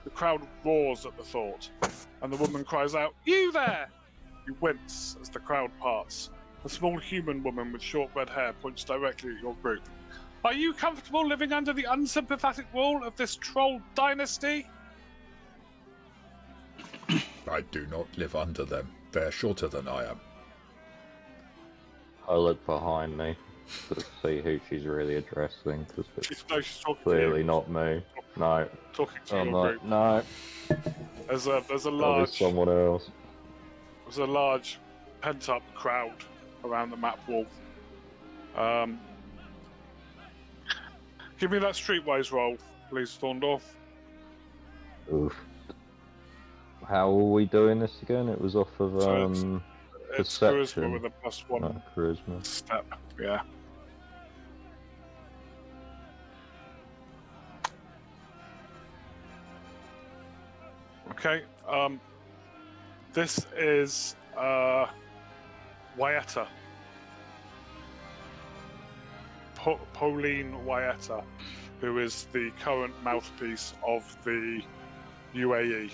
The crowd roars at the thought, and the woman cries out, "You there!" You wince as the crowd parts. A small human woman with short red hair points directly at your group. Are you comfortable living under the unsympathetic rule of this troll dynasty? I do not live under them. They're shorter than I am. I look behind me to see who she's really addressing, because it's She's talking to clearly you. not me. No. Talking to I'm your like, group. no. There's a That'll be large someone else. There's a large pent-up crowd around the map wall. Give me that streetwise roll, please, Thorndorf. Oof. How are we doing this again? It was off of So It's charisma perception. with a +1 No, charisma. step. Yeah. Okay. This is Wyatta. Pauline Wyetta, who is the current mouthpiece of the UAE,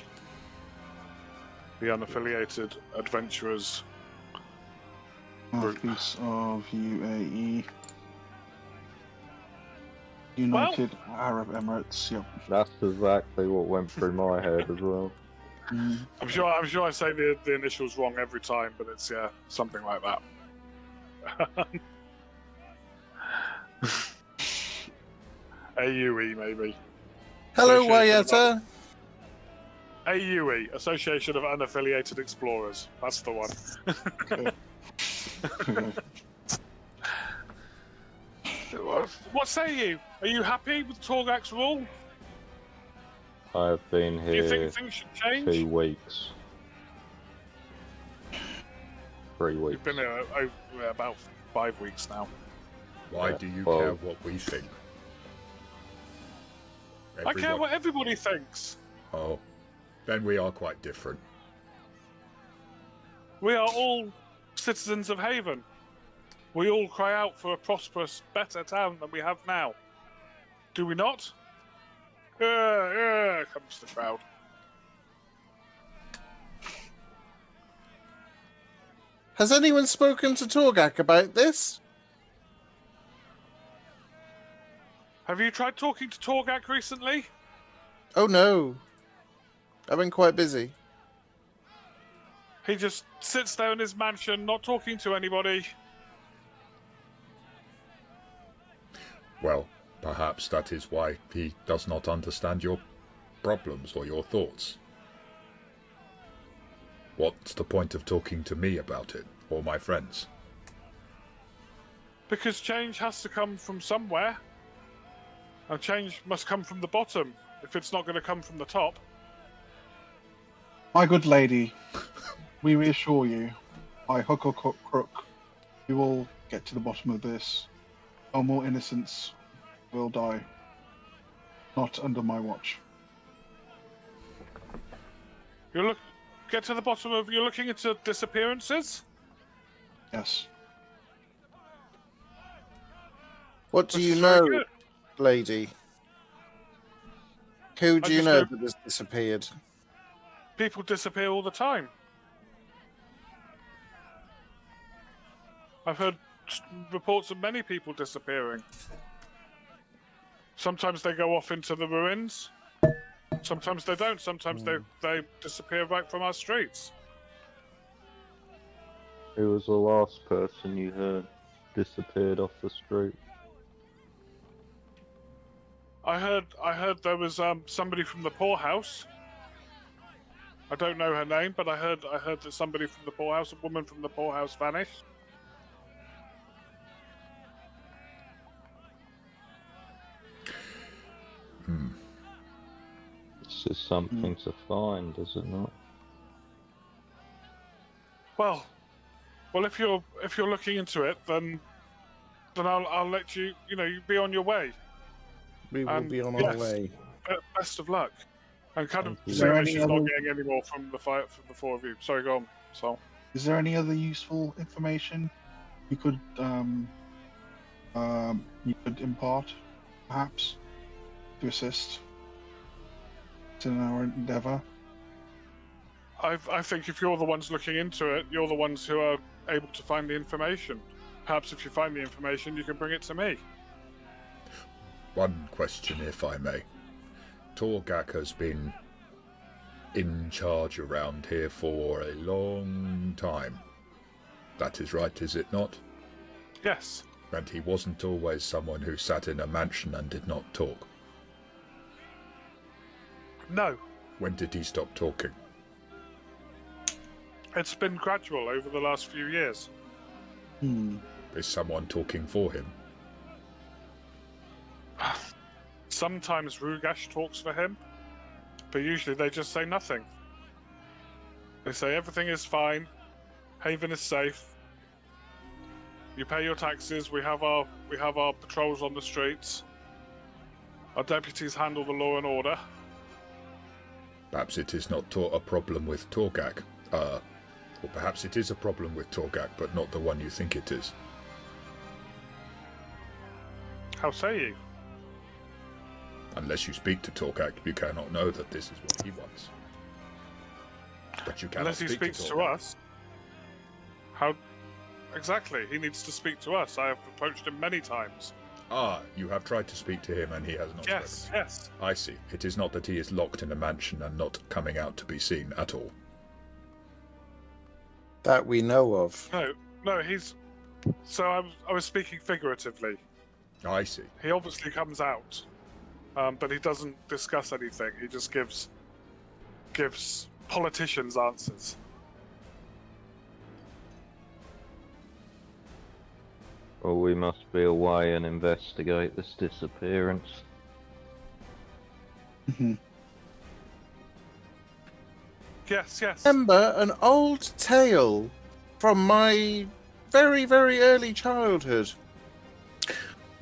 the Unaffiliated Adventurers. Mouthpiece of UAE. United Arab Emirates, yep. That's exactly what went through my head as well. I'm sure I say the initials wrong every time, but it's something like that. AUE maybe. Hello, Association Wyetta. AUE, Association of Unaffiliated Explorers. That's the one. What say you? Are you happy with Torgak's rule? I've been Do you here think things should change? 2 weeks. 3 weeks. You've been here about 5 weeks now. Why Yeah, do you well- care what we think? I care what everybody thinks. Oh, then we are quite different. We are all citizens of Haven. We all cry out for a prosperous, better town than we have now. Do we not? Comes the crowd. Has anyone spoken to Torgak about this? Have you tried talking to Torgak recently? Oh no. I've been quite busy. He just sits there in his mansion, not talking to anybody. Well, perhaps that is why he does not understand your problems or your thoughts. What's the point of talking to me about it, or my friends? Because change has to come from somewhere. And change must come from the bottom, if it's not going to come from the top. My good lady, we reassure you, by hook or crook, we will get to the bottom of this. No more innocents will die. Not under my watch. Get to the bottom of. You're looking into disappearances? Yes. What do This you is very know, good. lady? Who do I you just know know- that has disappeared? People disappear all the time. I've heard reports of many people disappearing. Sometimes they go off into the ruins. Sometimes they don't. Sometimes they disappear right from our streets. Who was the last person you heard disappeared off the street? I heard there was somebody from the poorhouse. I don't know her name, but I heard that somebody from the poorhouse, a woman from the poorhouse, vanished. This is something to find, is it not? Well, if you're looking into it, then I'll let you. You be on your way. We will be on our yes. way. Best of luck. And kind of Thank you. seeing Is as there she's any not other- getting any more from the four of you. Sorry, go on. So Is there any other useful information you could impart, perhaps, to assist in our endeavour? I think if you're the ones looking into it, you're the ones who are able to find the information. Perhaps if you find the information, you can bring it to me. One question, if I may. Torgak has been in charge around here for a long time. That is right, is it not? Yes. And he wasn't always someone who sat in a mansion and did not talk. No. When did he stop talking? It's been gradual over the last few years. Is someone talking for him? Sometimes Rugash talks for him, but usually they just say nothing. They say everything is fine, Haven is safe. You pay your taxes. We have our patrols on the streets. Our deputies handle the law and order. Perhaps it is not a problem with Torgak. Or perhaps it is a problem with Torgak, but not the one you think it is. How say you? Unless you speak to Torkak, you cannot know that this is what he wants. But you cannot Unless he speak speaks to to Torkak. us. How... Exactly, he needs to speak to us. I have approached him many times. Ah, you have tried to speak to him and he has not Yes, spoken. yes. I see. It is not that he is locked in a mansion and not coming out to be seen at all. That we know of. No, he's... So I was speaking figuratively. I see. He obviously comes out, but he doesn't discuss anything. He just gives politicians answers. Well, we must be away and investigate this disappearance. Yes. Remember an old tale from my very, very early childhood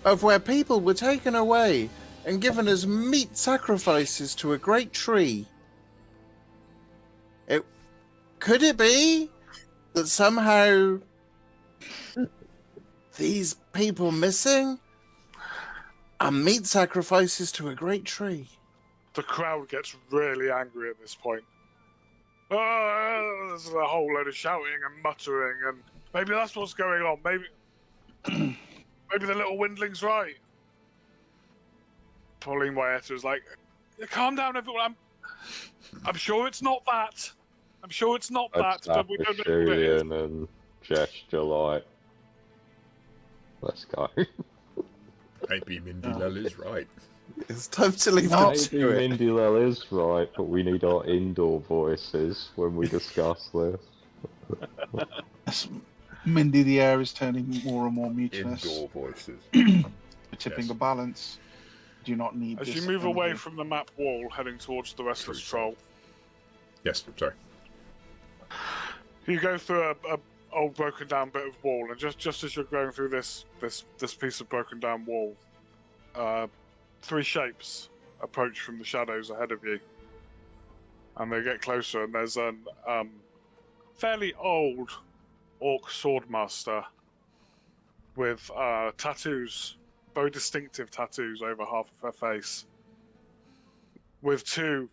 of where people were taken away and given as meat sacrifices to a great tree. Could it be that somehow these people missing are meat sacrifices to a great tree? The crowd gets really angry at this point. Oh, there's a whole load of shouting and muttering, and maybe that's what's going on. Maybe the little windling's right. Pauline Wyatt like, calm down, everyone. I'm sure it's not that. I'm sure it's not that, but we don't know what it is. And gesture like, let's go. Maybe Mindy Lell is right. It's time to leave No, them Maybe to it. Mindy Lell is right, but we need our indoor voices when we discuss this. Yes, Mindy, the air is turning more and more mutinous. Indoor voices. We're tipping Yes. the balance. Do you not need As this you move away energy? from the map wall, heading towards the Restless Troll, Yes, sorry. you go through a old broken down bit of wall, and just as you're going through this piece of broken down wall, three shapes approach from the shadows ahead of you, and they get closer, and there's an fairly old orc swordmaster with tattoos, very distinctive tattoos over half of her face, with two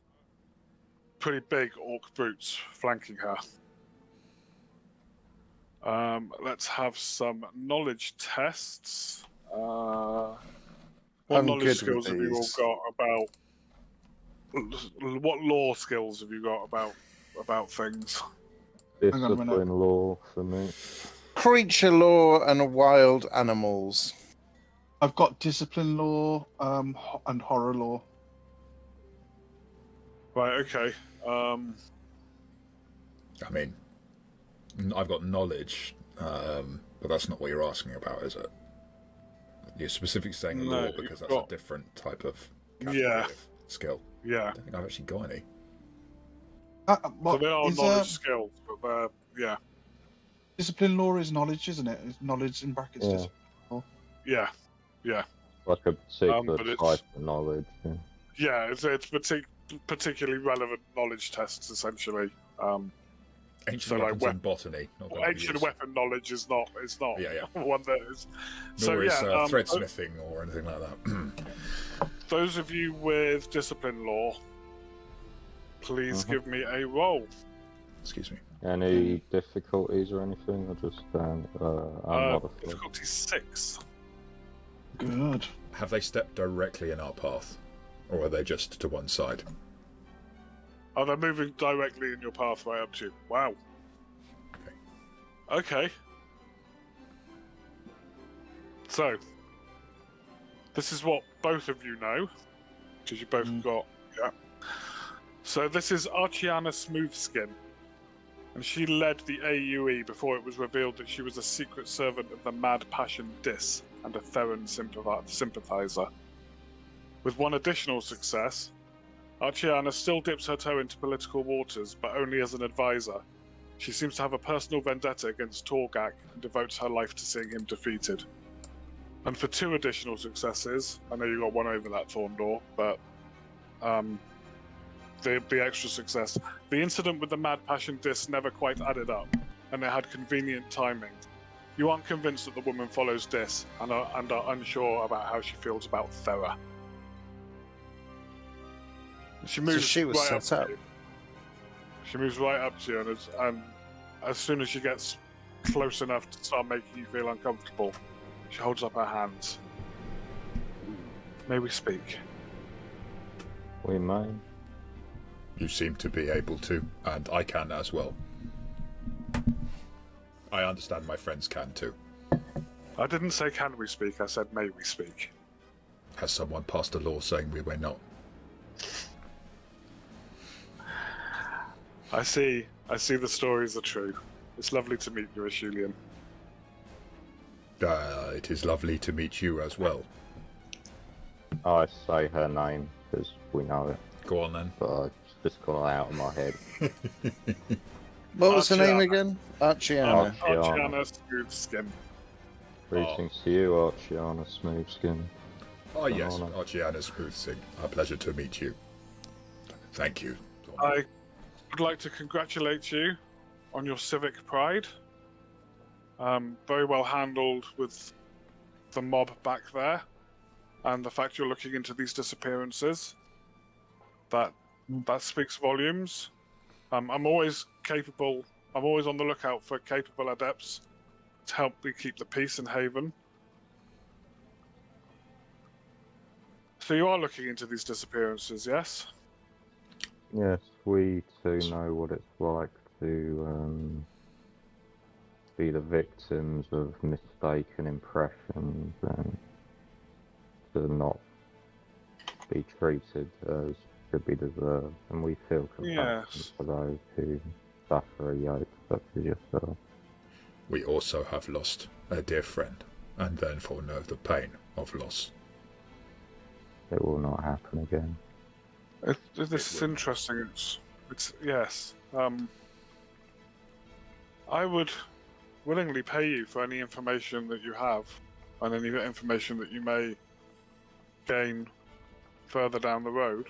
pretty big orc brutes flanking her. Let's have some knowledge tests. What I'm knowledge good skills with have you all these. got about? What lore skills have you got about things? Hang on a minute. Discipline law for me. Creature lore and wild animals. I've got discipline law and horror law. Right. Okay. I mean, I've got knowledge, but that's not what you're asking about, is it? You're specifically saying No, law you've because that's got- a different type of category Yeah. of skill. Yeah. I don't think I've actually got any. So What they are is knowledge skills, but yeah. discipline law is knowledge, isn't it? It's knowledge in brackets. Yeah. Discipline. Yeah. Like a particular but it's- type of knowledge. Yeah. Yeah. It's particularly relevant knowledge tests, essentially. Ancient So, like, weapons and botany. Not that we Ancient use. weapon knowledge is not Yeah. one that is. So Nor is yeah, threadsmithing or anything like that. those of you with discipline law, please give me a roll. Excuse me. Any difficulties or anything, or just I'm not a Difficulty 6. Good. Have they stepped directly in our path? Or are they just to one side? Oh, they're moving directly in your pathway up to you. Wow. Okay. So, this is what both of you know, because you both got, yeah. So this is Archiana Smoothskin, and she led the AUE before it was revealed that she was a secret servant of the Mad Passion Dis and a Theron sympathizer. With one additional success, Archiana still dips her toe into political waters, but only as an advisor. She seems to have a personal vendetta against Torgak and devotes her life to seeing him defeated. And for 2 additional successes, I know you got one over that thorn door, but the extra success. The incident with the Mad Passion Disc never quite added up, and it had convenient timing. You aren't convinced that the woman follows Dis and are unsure about how she feels about Thera. She moves she was right set up. up. To you. She moves right up to you, and as soon as she gets close enough to start making you feel uncomfortable, she holds up her hands. May we speak? We may. You seem to be able to, and I can as well. I understand my friends can too. I didn't say can we speak, I said may we speak. Has someone passed a law saying we may not? I see the stories are true. It's lovely to meet you, Ashulian. It is lovely to meet you as well. I say her name because we know it, Go on then. but it's just gone out of my head. What was her name Archiana. again? Archiana. Archiana Smoothskin. Greetings to you, Archiana Smoothskin. Oh yes, honour. Archiana Smoothsing. A pleasure to meet you. Thank you. I would like to congratulate you on your civic pride. Very well handled with the mob back there, and the fact you're looking into these disappearances. That speaks volumes. I'm always capable. I'm always on the lookout for capable adepts to help me keep the peace in Haven. So you are looking into these disappearances, yes? Yes, we too know what it's like to be the victims of mistaken impressions and to not be treated as should be deserved. And we feel compassion Yes. for those who suffer a yoke such as yourself. We also have lost a dear friend, and therefore know the pain of loss. It will not happen again. This is interesting. It's yes. I would willingly pay you for any information that you have, and any information that you may gain further down the road.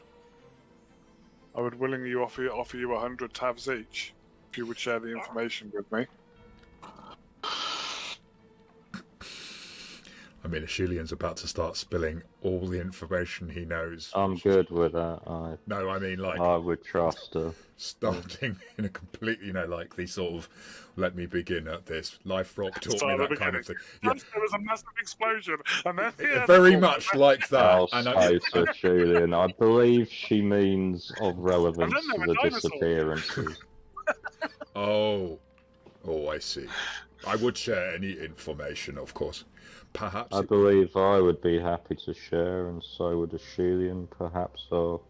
I would willingly offer you 100 tavs each if you would share the information with me. I mean, Ashulian's about to start spilling all the information he knows. I'm good with that. No, I mean, like, I would trust her. starting in a completely, like the sort of, let me begin at this. Life Rock taught Start me at the that kind of thing. beginning. First there was a massive explosion, and then Very much like that. I'll And say to Julian, I believe she means of relevance And then to there the were dinosaurs. disappearances. Oh, I see. I would share any information, of course. Perhaps. I believe I would be happy to share, and so would Ashelian, perhaps, or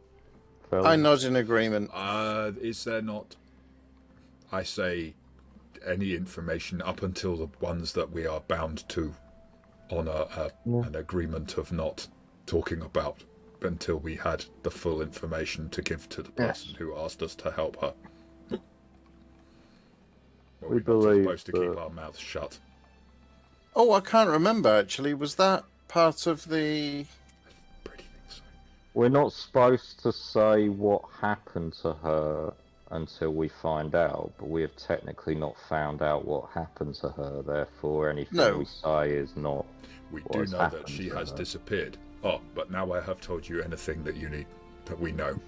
fellow. I nod in agreement. Is there not? I say any information up until the ones that we are bound to honour an agreement of not talking about until we had the full information to give to the person who asked us to help her. We We're believe supposed to keep that- our mouths shut. Oh, I can't remember actually. Was that part of the? Pretty think so. We're not supposed to say what happened to her until we find out, but we have technically not found out what happened to her, therefore anything No. we say is not We what do has know that happened she to has her. disappeared. Oh, but now I have told you anything that you need, that we know.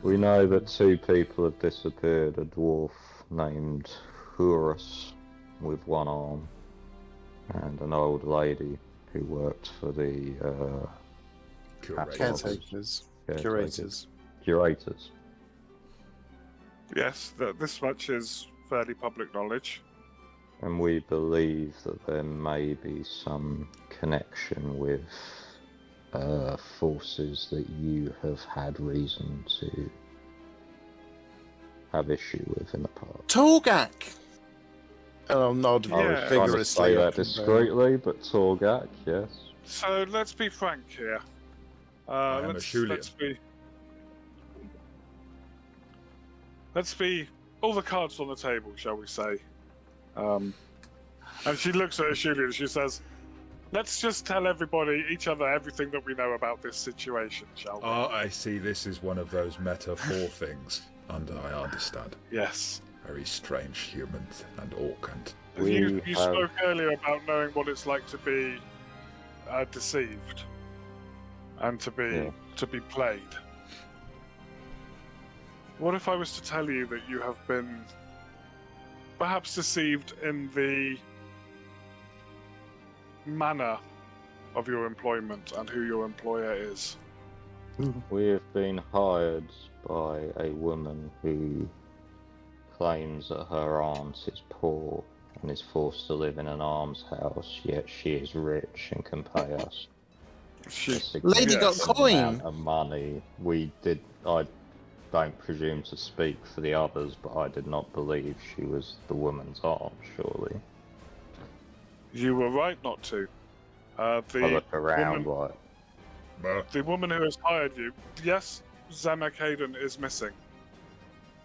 We know that two people have disappeared, a dwarf named Horus with one arm, and an old lady who worked for the Curators. Caretakers. Curators. curators. Yes, this much is fairly public knowledge. And we believe that there may be some connection with forces that you have had reason to have issue with in the past. Torgak. And I'll nod Yeah. I was trying to vigorously. say that up and down. discreetly, but Torgak, yes. So let's be frank here. am a Shulian. Let's be all the cards on the table, shall we say? And she looks at Ashulian and she says, "Let's just tell each other everything that we know about this situation, shall we?" I see this is one of those metaphor things, and I understand. Yes. Very strange humans and orc and You have... spoke earlier about knowing what it's like to be deceived and to be played. What if I was to tell you that you have been perhaps deceived in the manner of your employment and who your employer is? We have been hired by a woman who claims that her aunt is poor and is forced to live in an almshouse, yet she is rich and can pay us a Lady got significant coin. amount of money. I don't presume to speak for the others, but I did not believe she was the woman's aunt, surely. You were right not to. I look around The woman who has hired you, yes, Zemma Caden is missing.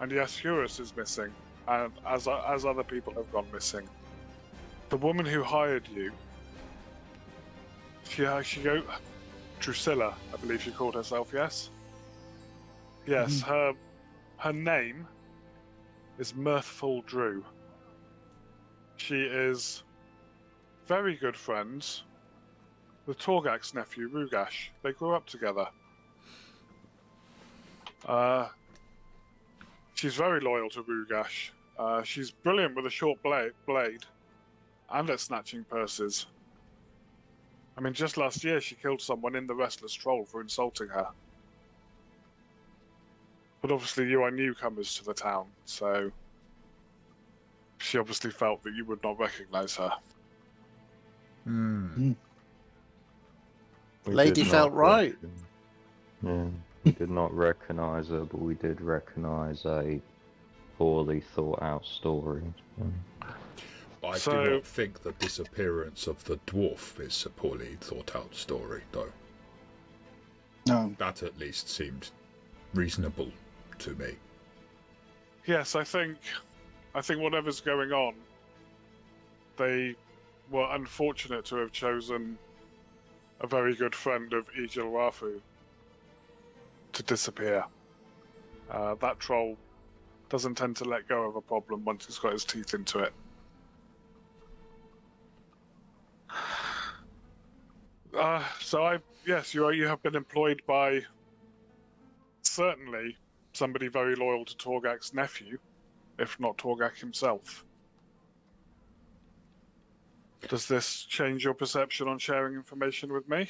And yes, Eurus is missing. And as other people have gone missing. The woman who hired you, she Drucilla, I believe she called herself, yes? Yes, her name is Mirthful Drew. She is very good friends with Torgak's nephew, Rugash. They grew up together. She's very loyal to Rugash. She's brilliant with a short blade and at snatching purses. I mean, just last year she killed someone in the Restless Troll for insulting her. But obviously you are newcomers to the town, so she obviously felt that you would not recognize her. Lady felt right. Yeah, we did not recognize her, but we did recognize a poorly thought out story. I do not think the disappearance of the dwarf is a poorly thought out story, though. No. That at least seemed reasonable to me. Yes, I think whatever's going on, they were unfortunate to have chosen a very good friend of Egil to disappear. That troll doesn't tend to let go of a problem once he's got his teeth into it. Yes, you have been employed by certainly somebody very loyal to Torgak's nephew, if not Torgak himself. Does this change your perception on sharing information with me?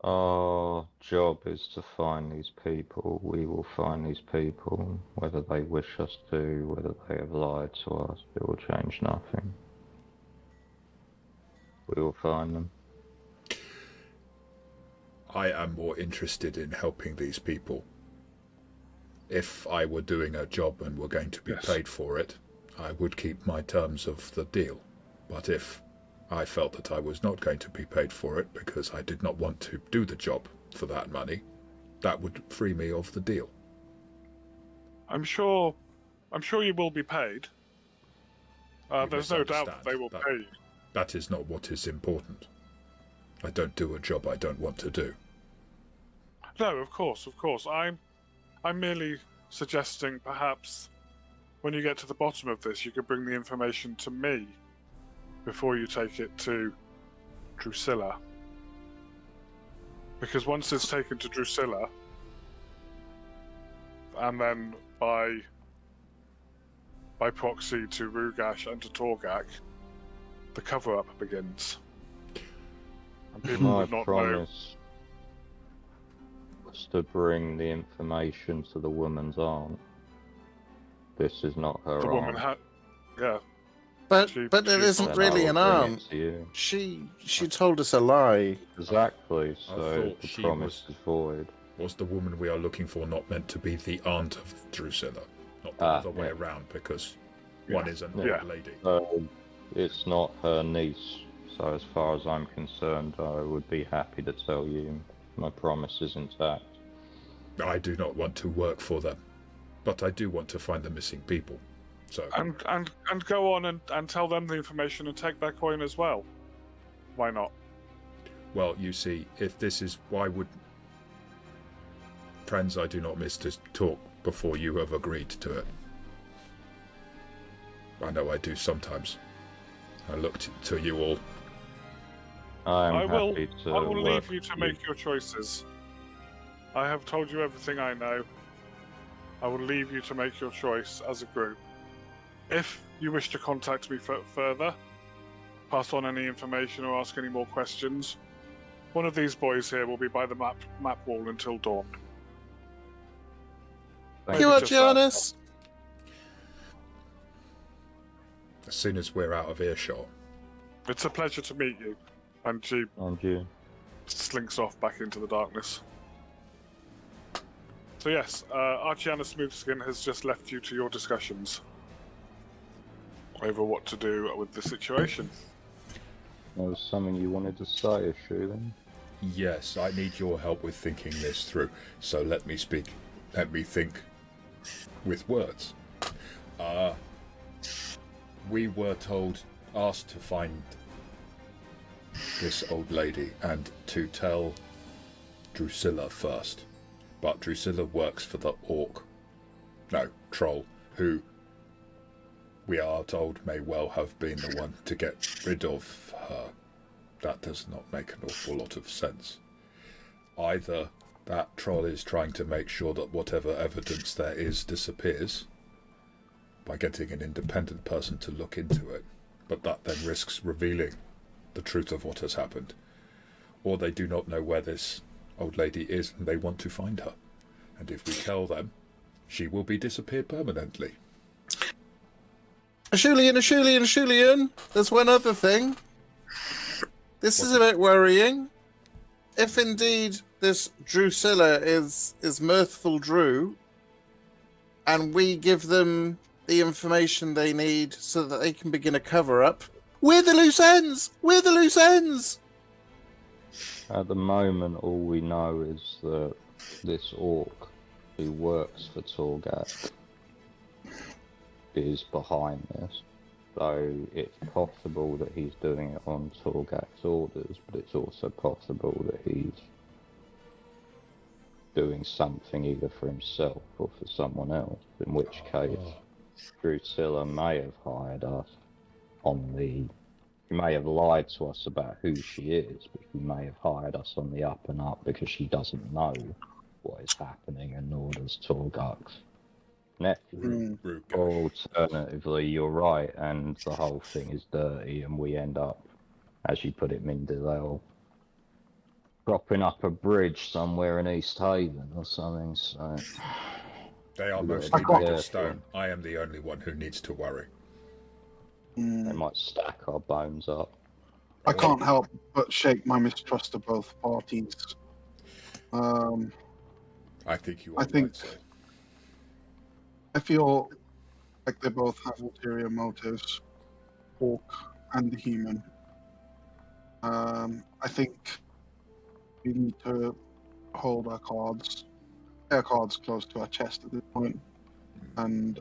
Our job is to find these people. We will find these people, whether they wish us to, whether they have lied to us. It will change nothing. We will find them. I am more interested in helping these people. If I were doing a job and were going to be paid for it, I would keep my terms of the deal. But if I felt that I was not going to be paid for it because I did not want to do the job for that money, that would free me of the deal. I'm sure you will be paid. There's no doubt that they will pay you. That is not what is important. I don't do a job I don't want to do. No, of course. I'm merely suggesting perhaps when you get to the bottom of this, you could bring the information to me before you take it to Drucilla. Because once it's taken to Drucilla, and then by proxy to Rugash and to Torgak, the cover-up begins. And people My would not promise was to bring the information to the woman's aunt. This is not her know. The aunt. woman had... Yeah. But it isn't Then really I an will bring aunt. it to you. She told us a lie. Exactly, I so thought the she promise is void. Was the woman we are looking for not meant to be the aunt of Drucilla? Not the other way around, because one is an old lady. It's not her niece, so as far as I'm concerned, I would be happy to tell you my promise is intact. I do not want to work for them, but I do want to find the missing people. So And go on and tell them the information and take their coin as well. Why not? Well, you see, if this is why would... Friends, I do not miss to talk before you have agreed to it. I know I do sometimes. I look to you all. I'm I will happy to leave work you to with make your choices. I have told you everything I know. I will leave you to make your choice as a group. If you wish to contact me further, pass on any information or ask any more questions, one of these boys here will be by the map wall until dawn. Thank Thank you, Maybe just that. Archianus. As soon as we're out of earshot. It's a pleasure to meet you. And she And you. slinks off back into the darkness. So yes, Archianus Smoothskin has just left you to your discussions over what to do with the situation. There was something you wanted to say, Shooting. Yes, I need your help with thinking this through. So let me speak. Let me think with words. We were asked to find this old lady and to tell Drucilla first. But Drucilla works for the troll, who we are told may well have been the one to get rid of her. That does not make an awful lot of sense. Either that troll is trying to make sure that whatever evidence there is disappears by getting an independent person to look into it, but that then risks revealing the truth of what has happened. Or they do not know where this old lady is and they want to find her. And if we tell them, she will be disappeared permanently. Ashulian, there's one other thing. This is a bit worrying. If indeed this Drucilla is Mirthful Drew, and we give them the information they need so that they can begin a cover-up, we're the loose ends! We're the loose ends! At the moment, all we know is that this orc who works for Torgat is behind this. So it's possible that he's doing it on Torgat's orders, but it's also possible that he's doing something either for himself or for someone else, in which case Drucilla may have hired us on the... She may have lied to us about who she is, but she may have hired us on the up and up because she doesn't know what is happening, and nor does Torgut's nephew. Or alternatively, you're right, and the whole thing is dirty, and we end up, as you put it, Mindilel, propping up a bridge somewhere in East Haven or something, so... They are Yeah, mostly be made of careful. stone. I am the only one who needs to worry. They might stack our bones up. I can't help but shake my mistrust of both parties. I think you I are think- right, sir. I feel like they both have ulterior motives, Orc and the human. I think we need to hold our cards close to our chest at this point, and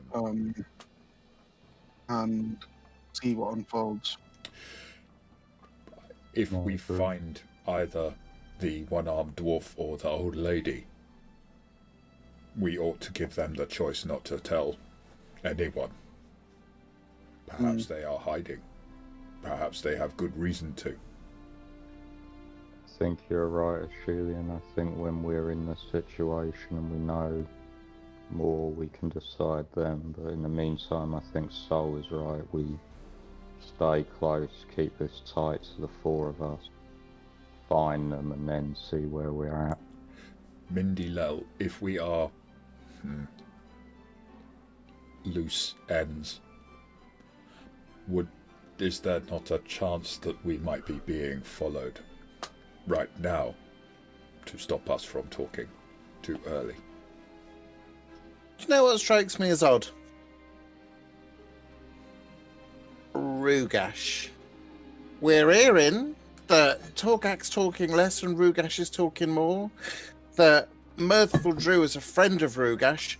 see what unfolds. If No, we true. find either the one-armed dwarf or the old lady, we ought to give them the choice not to tell anyone. Perhaps they are hiding. Perhaps they have good reason to. I think you're right, Ashilian. I think when we're in the situation and we know more, we can decide then. But in the meantime, I think Sol is right. We stay close, keep this tight to the four of us, find them, and then see where we're at. Mindilel, if we are loose ends, is there not a chance that we might be being followed right now to stop us from talking too early? Do you know what strikes me as odd? Rugash. We're hearing that Torgak's talking less and Rugash is talking more. That Mirthful Drew is a friend of Rugash.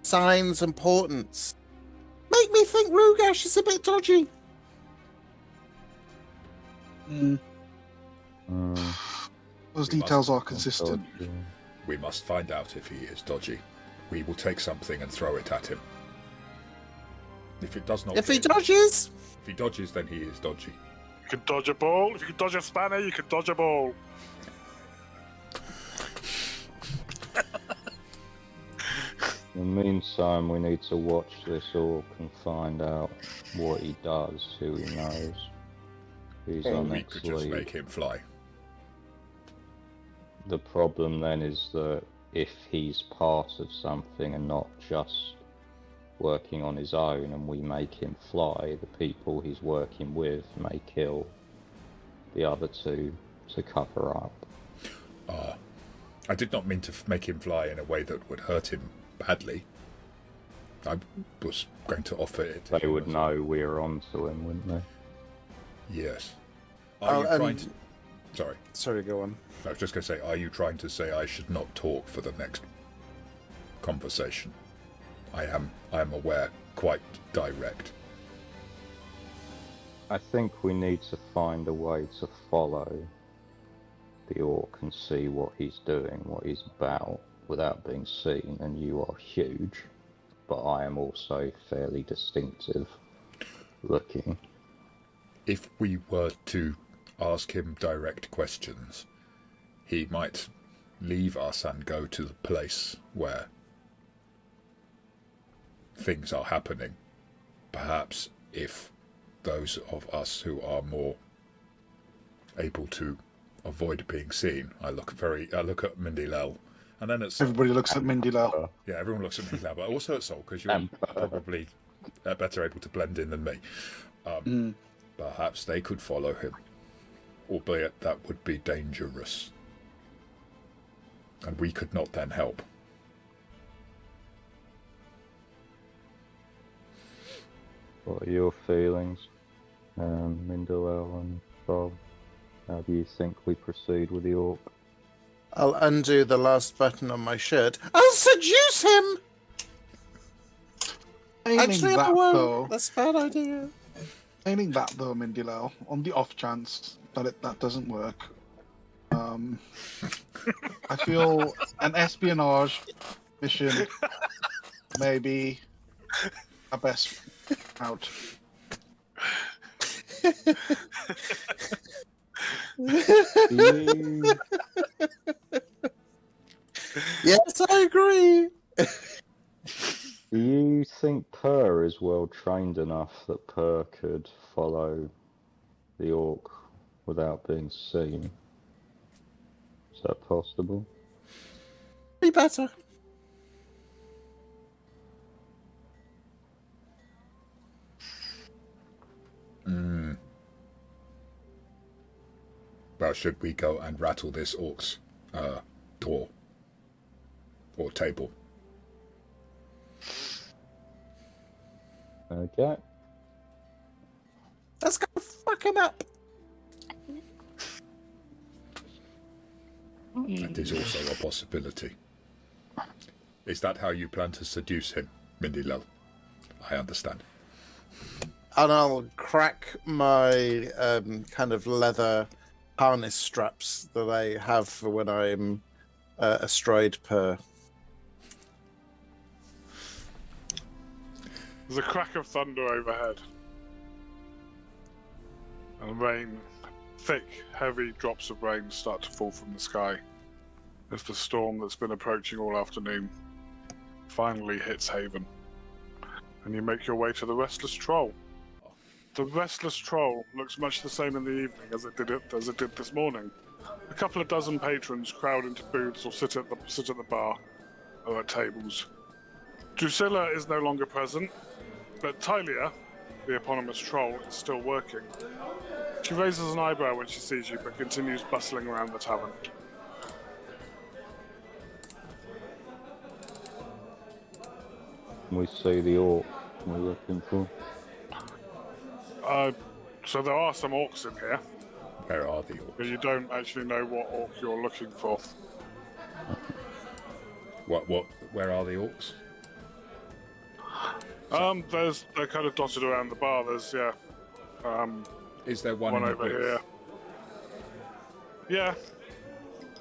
Signs and portents make me think Rugash is a bit dodgy. Those details are consistent. We must find out if he is dodgy. We will take something and throw it at him. If it does not... If he dodges? If he dodges, then he is dodgy. You can dodge a ball. If you can dodge a spanner, you can dodge a ball. In the meantime, we need to watch this orc and find out what he does, who he knows. Who's Or our we next could just lead. make him fly. The problem then is that if he's part of something and not just working on his own, and we make him fly, the people he's working with may kill the other two to cover up. I did not mean to make him fly in a way that would hurt him badly. I was going to offer it to They him would as know we're onto him, wouldn't they? Yes. Are you trying to... Sorry. Sorry, go on. I was just going to say, are you trying to say I should not talk for the next conversation? I am aware, quite direct. I think we need to find a way to follow the orc and see what he's doing, what he's about, without being seen, and you are huge, but I am also fairly distinctive looking. If we were to ask him direct questions, he might leave us and go to the place where things are happening. Perhaps if those of us who are more able to avoid being seen, I look at Mindy Lell, and then at Sol. Everybody looks at Mindy Lell. Yeah, everyone looks at Mindy Lell, but also at Sol, because you're probably better able to blend in than me. Perhaps they could follow him, albeit that would be dangerous, and we could not then help. What are your feelings, Mindalel and Bob? How do you think we proceed with the orc? I'll undo the last button on my shirt. I'll seduce him! Actually, I won't. That's a bad idea. Failing that though, Mindy Lell, on the off chance that that doesn't work, I feel an espionage mission may be our best out. Yes, I agree. Do you think Per is well trained enough that Per could follow the orc without being seen? Is that possible? Be better. Well, should we go and rattle this orc's door or table? Okay. Let's go fuck him up. That is also a possibility. Is that how you plan to seduce him, Mindy Lell? I understand. And I'll crack my kind of leather harness straps that I have for when I'm astride Per. There's a crack of thunder overhead. And rain, thick, heavy drops of rain start to fall from the sky as the storm that's been approaching all afternoon finally hits Haven. And you make your way to the Restless Troll. The Restless Troll looks much the same in the evening as it did this morning. A couple of dozen patrons crowd into booths or sit at the bar or at tables. Drucilla is no longer present, but Tylia, the eponymous troll, is still working. She raises an eyebrow when she sees you, but continues bustling around the tavern. We see the orc we're looking for. So there are some orcs in here, Where are the orcs? but you don't actually know what orc you're looking for. Where are the orcs? They're kind of dotted around the bar. There's Is there one one in the over booth? here. Yeah,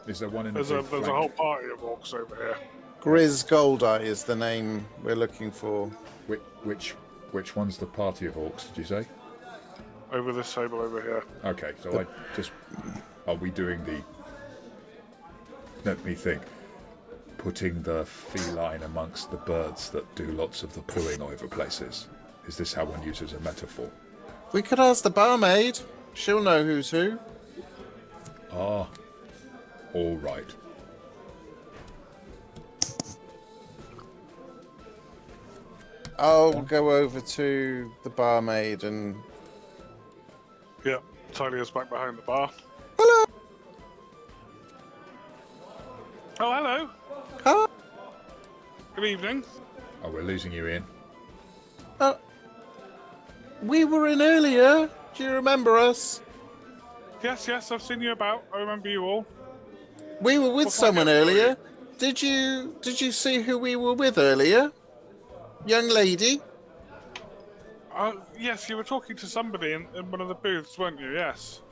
Is there one in There's the a big there's a flank? whole party of orcs over here. Grizz Goldeye is the name we're looking for. Which one's the party of orcs, did you say? Over this table over here. Okay, so are we doing the... Let me think. Putting the feline amongst the birds that do lots of the pooing over places. Is this how one uses a metaphor? We could ask the barmaid. She'll know who's who. Ah, all right. I'll go over to the barmaid and... Yeah, Talia's back behind the bar. Hello! Oh, hello. Huh? Good evening. Oh, we're losing you, Ian. We were in earlier. Do you remember us? Yes, I've seen you about. I remember you all. We were with What can I someone get for earlier. Did you see who we were with earlier? Young lady? Yes, you were talking to somebody in one of the booths, weren't you? Yes.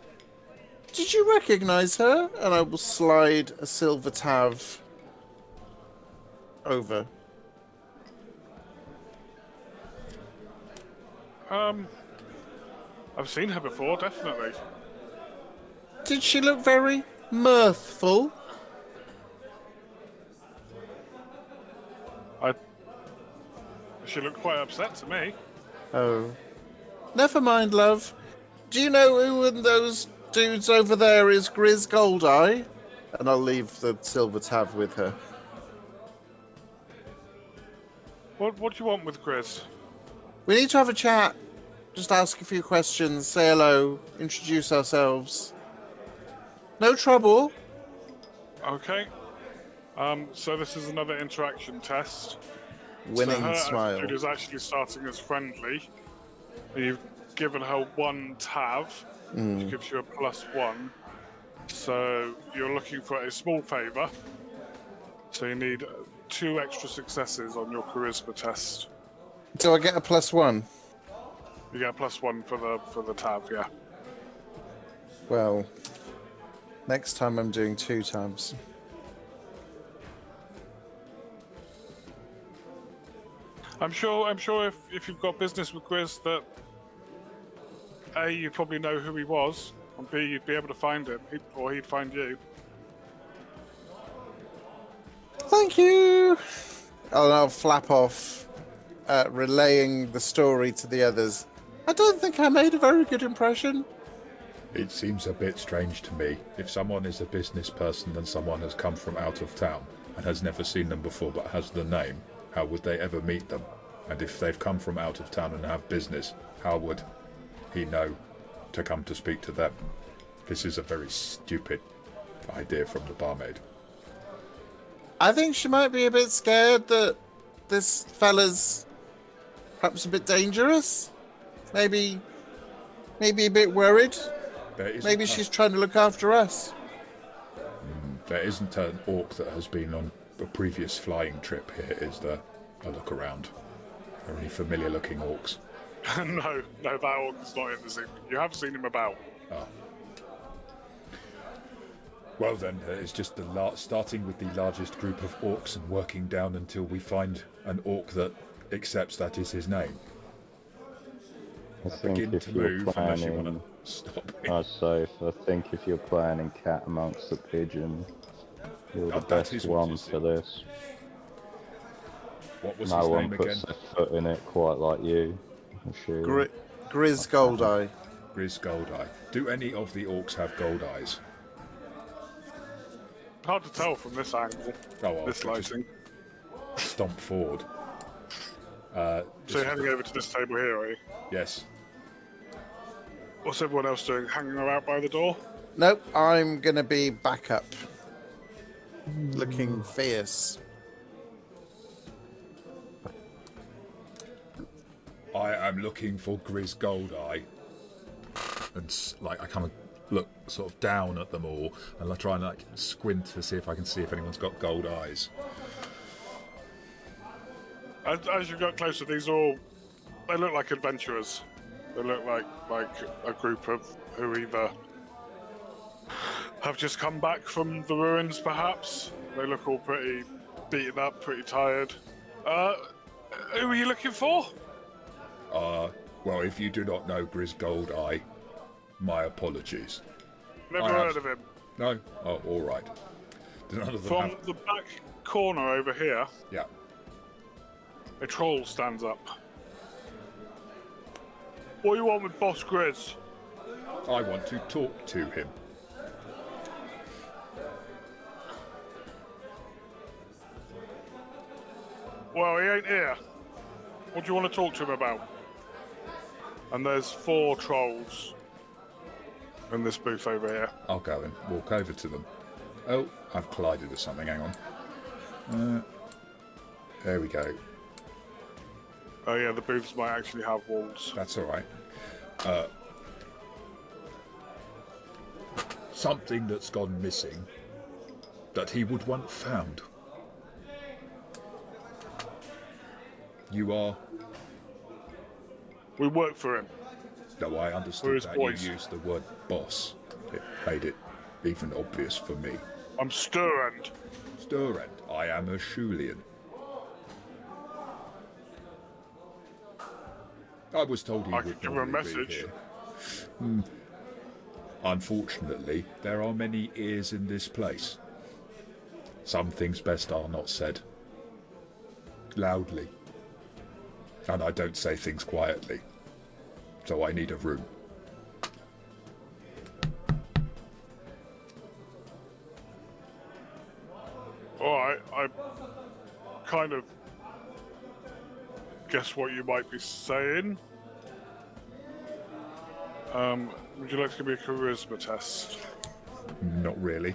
Did you recognise her? And I will slide a silver tav over. I've seen her before, definitely. Did she look very mirthful? She looked quite upset to me. Oh. Never mind, love. Do you know who of those dudes over there is Grizz Goldeye? And I'll leave the silver tav with her. What do you want with Grizz? We need to have a chat. Just ask a few questions, say hello, introduce ourselves. No trouble. Okay. So this is another interaction test. Winning so her smile. attitude is actually starting as friendly. You've given her one tav, which gives you a +1. So you're looking for a small favour. So you need 2 extra successes on your charisma test. So I get a +1. You get a +1 for the tav, yeah. Well, next time I'm doing 2 times. I'm sure if you've got business with Grizz that A, you'd probably know who he was, and B, you'd be able to find him, or he'd find you. Thank you. I'll flap off, relaying the story to the others. I don't think I made a very good impression. It seems a bit strange to me. If someone is a business person and someone has come from out of town and has never seen them before but has the name, how would they ever meet them? And if they've come from out of town and have business, how would he know to come to speak to them? This is a very stupid idea from the barmaid. I think she might be a bit scared that this fella's perhaps a bit dangerous. Maybe a bit worried. Maybe she's trying to look after us. There isn't an orc that has been on a previous flying trip here, is there? A look around. Are any familiar looking orcs? No, that orc is not in this evening. You have seen him about. Oh. Well then, it's just starting with the largest group of orcs and working down until we find an orc that accepts that is his name. I think Begin if to you're move unless you planning, want to stop me. I think if you're planning cat amongst the pigeons, you're the that is best what one is for it. this. What was No his one name again? puts their foot in it quite like you. I'm sure. Grizz Goldeye. Grizz Goldeye. Do any of the orcs have gold eyes? Hard to tell from this angle. Oh, well, This just lighting. stomp forward. So you're heading over to this table here, are you? Yes. What's everyone else doing? Hanging around by the door? Nope, I'm gonna be back up. Looking fierce. I am looking for Grizz Goldeye. And I kind of look sort of down at them all, and I try and squint to see if I can see if anyone's got gold eyes. As you got closer, they look like adventurers. They look like a group of who either have just come back from the ruins, perhaps. They look all pretty beaten up, pretty tired. Who are you looking for? Well, if you do not know Grizz Goldeye, my apologies. Never heard of him. No? Oh, all right. None of them From have... the back corner over here, Yeah. a troll stands up. What do you want with Boss Grizz? I want to talk to him. Well, he ain't here. What do you want to talk to him about? And there's 4 trolls in this booth over here. I'll go and walk over to them. Oh, I've collided with something. Hang on. There we go. Oh yeah, the booths might actually have walls. That's all right. Something that's gone missing that he would want found. You are... We work for him. No, I We're understood his that boys. you used the word boss. It made it even obvious for me. I'm Sturend. Sturend, I am a Shulian. I was told he I would could give him a normally be message. here. Unfortunately, there are many ears in this place. Some things best are not said loudly. And I don't say things quietly. So I need a room. Alright, I kind of guess what you might be saying. Would you like to give me a charisma test? Not really.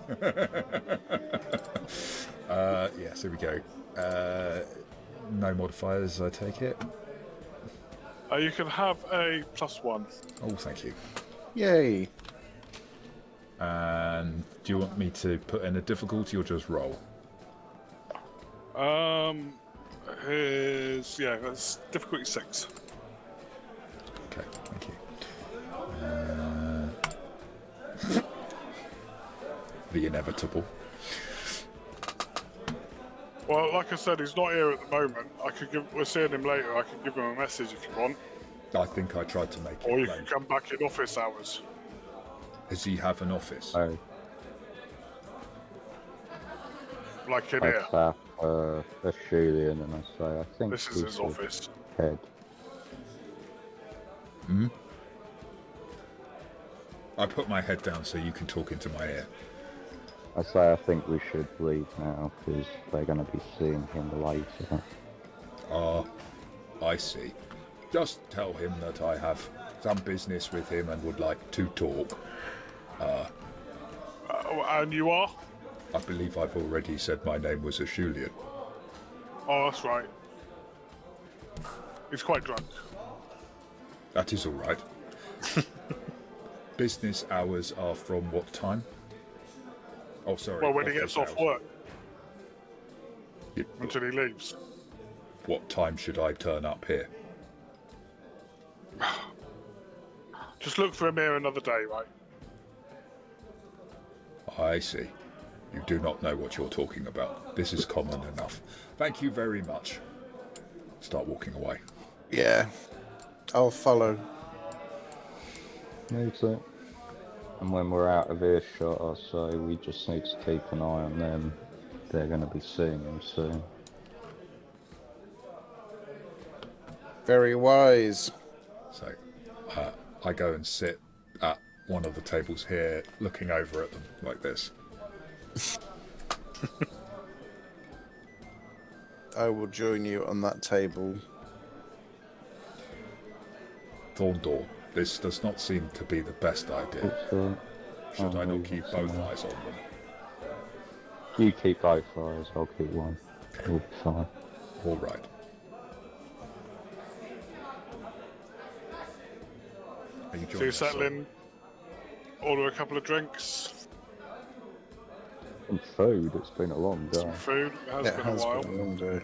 Yes, here we go. No modifiers, I take it. You can have a +1. Oh, thank you. Yay. And do you want me to put in a difficulty or just roll? That's difficulty 6. Okay, thank you. The inevitable. Well, like I said, he's not here at the moment. We're seeing him later. I can give him a message if you want. I think I tried to make Or it you plain. can come back in office hours. Does he have an office? Oh, Like in I here. tap a Shulian and I say, I think This is we his should office. head. I put my head down so you can talk into my ear. I say, I think we should leave now because they're going to be seeing him later. Ah, I see. Just tell him that I have some business with him and would like to talk. And you are? I believe I've already said my name was Ashulian. Oh, that's right. He's quite drunk. That is all right. Business hours are from what time? Oh, sorry. Well, when he office gets off hours. work, Yeah, until he leaves. what time should I turn up here? Just look for him here another day, right? I see. You do not know what you're talking about. This is common enough. Thank you very much. Start walking away. Yeah. I'll follow. Me too. And when we're out of earshot, I say we just need to keep an eye on them. They're going to be seeing him soon. Very wise. So, I go and sit at one of the tables here, looking over at them like this. I will join you on that table. Thorndor, this does not seem to be the best idea. Should I not keep both eyes on them? You keep both eyes, I'll keep one. We'll be fine. All right. Are you So joining you us, settle sir? in, order a couple of drinks, And food, it's been a long day. some food. It has It been has a while. been a long day.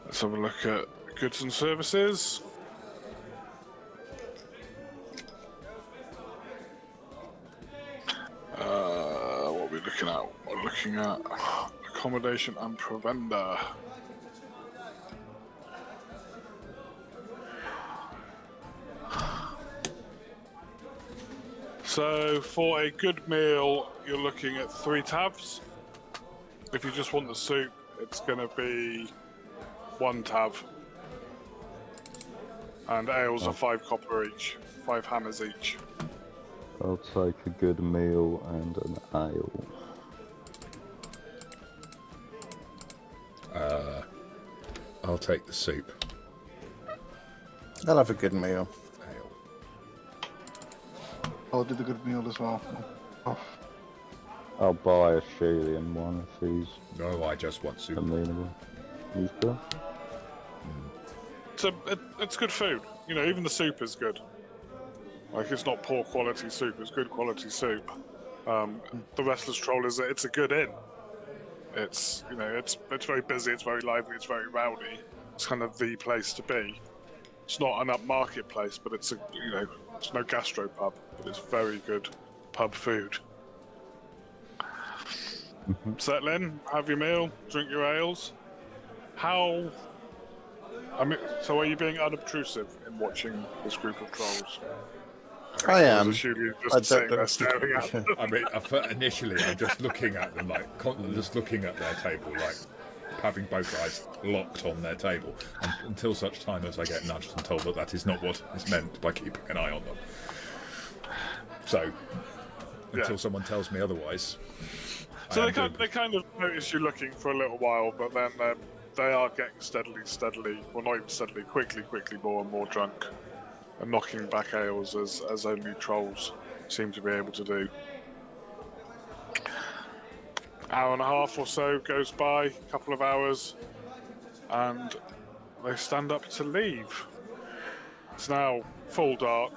Let's have a look at goods and services. looking at accommodation and provender. So for a good meal, you're looking at 3 tabs. If you just want the soup, it's going to be 1 tab. And ales are 5 copper each, 5 hammers each. I'll take a good meal and an ale. I'll take the soup. I'll have a good meal. Ale. I'll do the good meal as well. Oh, I'll buy a Shelian one if he's No, I just want soup. amenable. He's good. It's good food. You know, even the soup is good. Like, it's not poor quality soup, it's good quality soup. The Restless Troll it's a good inn. It's, you know, it's very busy, it's very lively, it's very rowdy. It's kind of the place to be. It's not an upmarket place, but it's it's no gastropub, but it's very good pub food. Settle in, have your meal, drink your ales. So are you being unobtrusive in watching this group of trolls? I Or am. is Julian I just don't sitting know. there staring at them? I mean, initially, I'm just looking at them, like, just looking at their table, like, having both eyes locked on their table, until such time as I get nudged and told that that is not what is meant by keeping an eye on them. So, until someone tells me otherwise. So they kind of notice you looking for a little while, but then they are getting steadily, well, not even steadily, quickly more and more drunk, and knocking back ales as only trolls seem to be able to do. Hour and a half or so goes by, a couple of hours, and they stand up to leave. It's now full dark,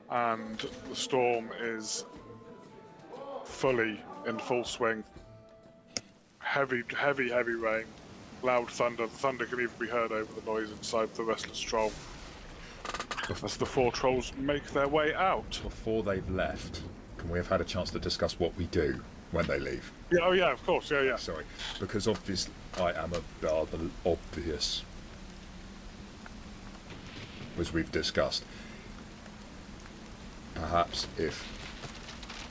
and the storm is fully in full swing. Heavy rain, loud thunder. The thunder can even be heard over the noise inside the Restless Troll. As the 4 trolls make their way out. Before they've left, can we have had a chance to discuss what we do when they leave? Yeah, oh yeah, of course, yeah. Sorry, because obviously I am a rather obvious, as we've discussed. Perhaps if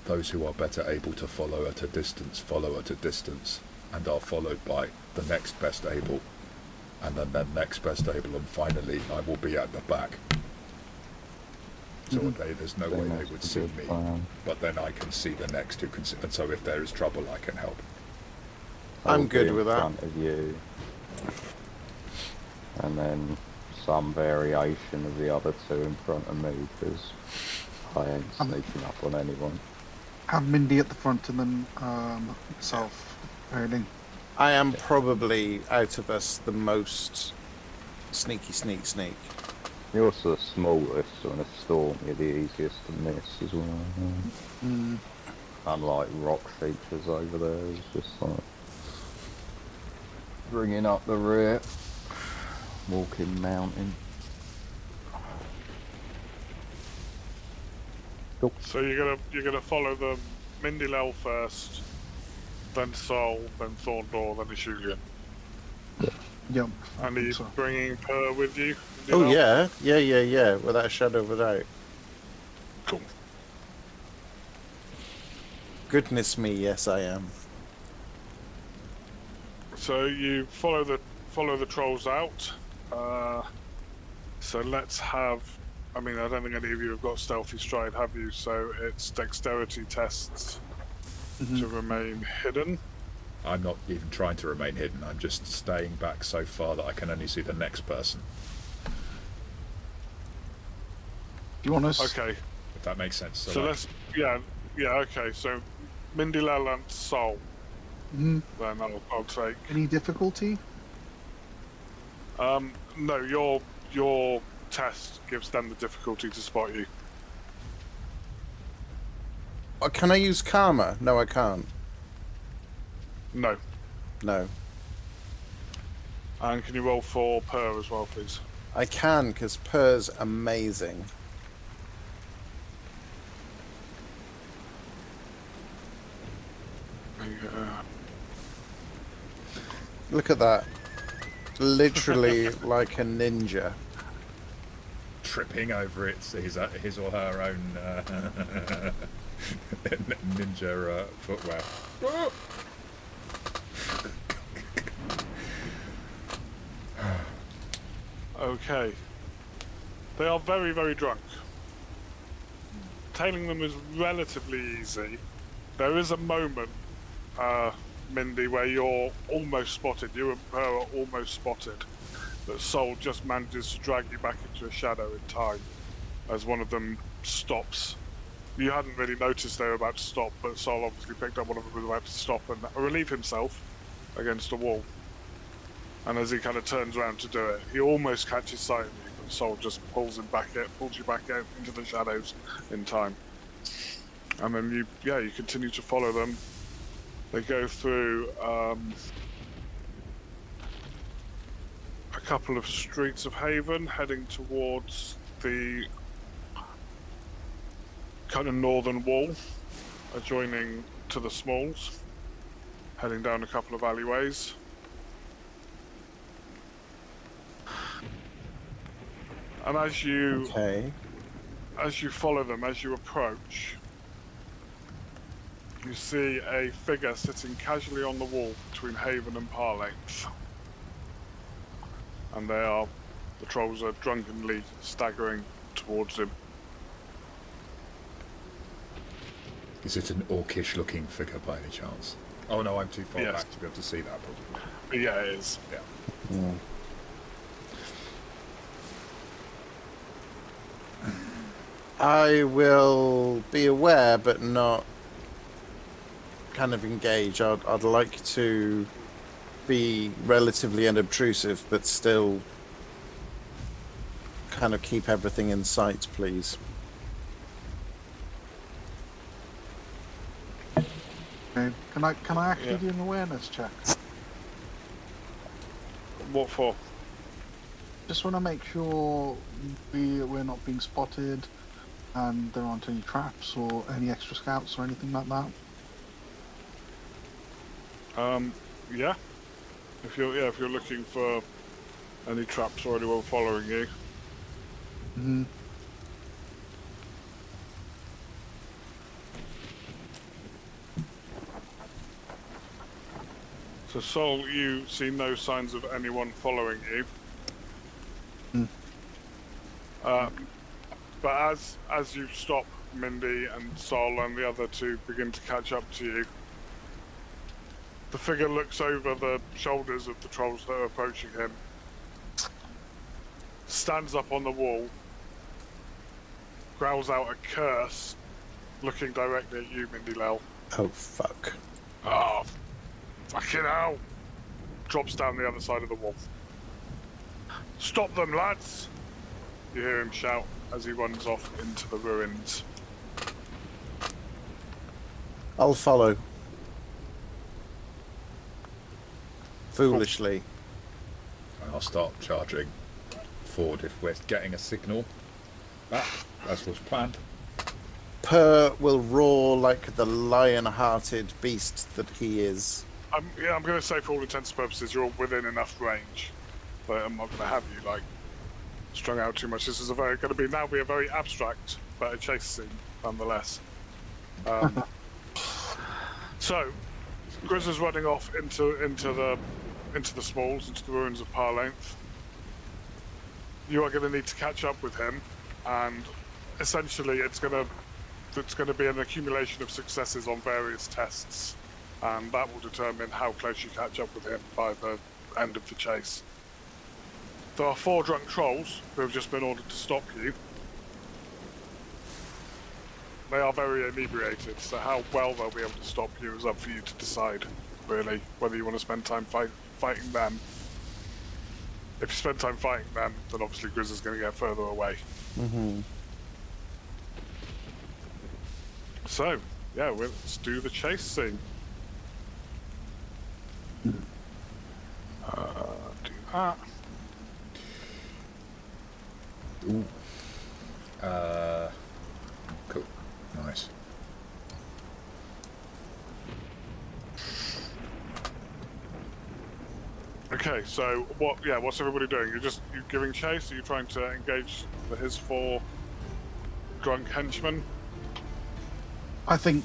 those who are better able to follow at a distance, and are followed by the next best able, and then the next best able, and finally I will be at the back. So there's no way they would see me, but then I can see the next who can see, and so if there is trouble I can help. I'm good with in that. front of you. And then some variation of the other 2 in front of me, because I ain't sneaking up on anyone. have Mindy at the front and then myself earning. I am probably, out of us, the most sneak. You're also the smallest, so in a storm you're the easiest to miss as well. Unlike rock features over there, it's just like bringing up the rear, walking mountain. Cool. So you're gonna follow the Mindilel first, then Sol, then Thorndor, then Ishulian. Yep. And he's So- bringing Per with you. Oh Mindilel? yeah, without a shadow of a doubt. Cool. Goodness me, yes I am. So you follow the trolls out. So let's have. I mean, I don't think any of you have got stealthy stride, have you? So it's dexterity tests to remain hidden. I'm not even trying to remain hidden, I'm just staying back so far that I can only see the next person, Do you want us? Okay. if that makes sense. So like, let's. Yeah. Okay. So Mindilel and Sol. Mhm. Then I'll take. Any difficulty? No, your test gives them the difficulty to spot you. Can I use Karma? No, I can't. No. No. And can you roll for Per as well, please? I can, because Per's amazing. There you go. Look at that. Literally like a ninja. Tripping over his or her own ninja footwear. Okay. They are very, very drunk. Tailing them is relatively easy. There is a moment, Mindy, where you're almost spotted. You and her are almost spotted. That Sol just manages to drag you back into a shadow in time as one of them stops. You hadn't really noticed they were about to stop, but Sol obviously picked up one of them was about to stop and relieve himself against a wall. And as he kind of turns around to do it, he almost catches sight of you, but Sol just pulls you back out into the shadows in time. And then you continue to follow them. They go through a couple of streets of Haven, heading towards the kind of northern wall, adjoining to the Smalls, heading down a couple of alleyways. And as you follow them, as you approach, you see a figure sitting casually on the wall between Haven and Parlength. And the trolls are drunkenly staggering towards him. Is it an orcish looking figure by any chance? Oh no, I'm too far Yes. back to be able to see that probably. Yeah, it is. Yeah. I will be aware, but not kind of engage. I'd like to be relatively unobtrusive, but still kind of keep everything in sight, please. Okay. Can I actually do an awareness check? What for? Just want to make sure we're not being spotted, and there aren't any traps or any extra scouts or anything like that. Yeah. If you're looking for any traps or anyone following you. Mm-hmm. So Sol, you see no signs of anyone following you. But as you stop, Mindy and Sol and the other two begin to catch up to you. The figure looks over the shoulders of the trolls that are approaching him, stands up on the wall, growls out a curse, looking directly at you, Mindy Lel. Oh, fuck. Oh, fucking hell! Drops down the other side of the wall. Stop them, lads! You hear him shout as he runs off into the ruins. I'll follow. Foolishly. I'll start charging forward if we're getting a signal. As was planned. Per will roar like the lion-hearted beast that he is. I'm going to say for all intents and purposes you're within enough range, but I'm not going to have you strung out too much. This is going to be a very abstract, but a chase scene nonetheless. So, Grizz is running off into the Smalls, into the ruins of Parlength. You are going to need to catch up with him, and essentially it's going to be an accumulation of successes on various tests, and that will determine how close you catch up with him by the end of the chase. There are 4 drunk trolls who have just been ordered to stop you. They are very inebriated, so how well they'll be able to stop you is up for you to decide, really, whether you want to spend time fighting them. If you spend time fighting them, then obviously Grizz is going to get further away. Mm-hmm. So, yeah, let's do the chase scene. Do that. Ooh. Cool. Nice. Okay, so what? Yeah, what's everybody doing? You giving chase? Are you trying to engage his 4 drunk henchmen? I think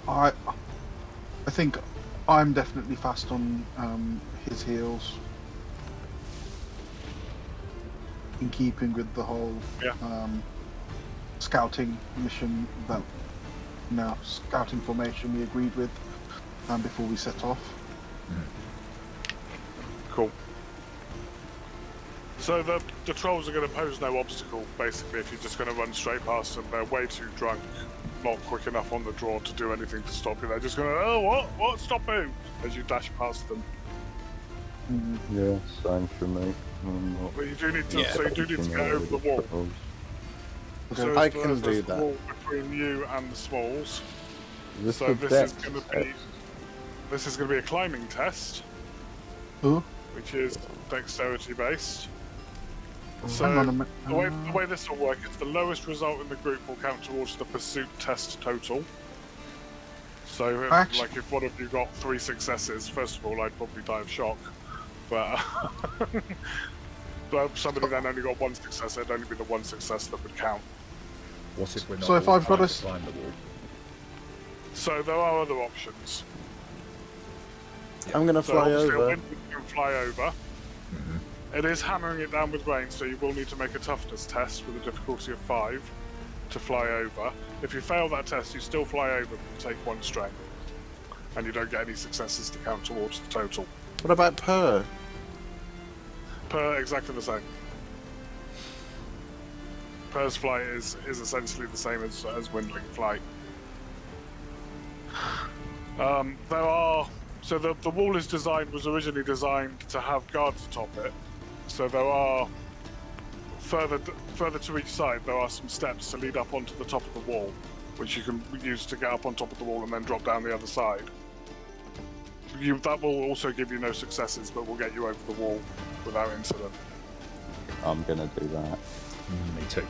I'm definitely fast on his heels. In keeping with the whole Yeah. scouting mission scouting formation we agreed with before we set off. Cool. So the trolls are going to pose no obstacle, basically, if you're just going to run straight past them. They're way too drunk, not quick enough on the draw to do anything to stop you. They're just going to, oh, what? Stop who? As you dash past them. Yeah, same for me. But you do need to, Yeah. so you do need to get over the wall. So I there's can do the that. wall between you and the smalls. This So this is Adepts going to be a climbing test, Ooh. which is dexterity based. So Hang on a minute. the way this will work is the lowest result in the group will count towards the pursuit test total. So if one of you got 3 successes, first of all, I'd probably die of shock. But but somebody then only got 1 success, it'd only be the 1 success that would count. What if we're not So if all I've got trying a to climb the wall? So there are other options. I'm going to So fly obviously a over. wind can fly over. It is hammering it down with rain, so you will need to make a toughness test with a difficulty of 5 to fly over. If you fail that test, you still fly over, but you take 1 strain. And you don't get any successes to count towards the total. What about Purr? Per exactly the same. Per's flight is essentially the same as Windling flight. So the wall was originally designed to have guards atop it. So there are further to each side. There are some steps to lead up onto the top of the wall, which you can use to get up on top of the wall and then drop down the other side. That will also give you no successes, but will get you over the wall without incident. I'm gonna do that. Me too.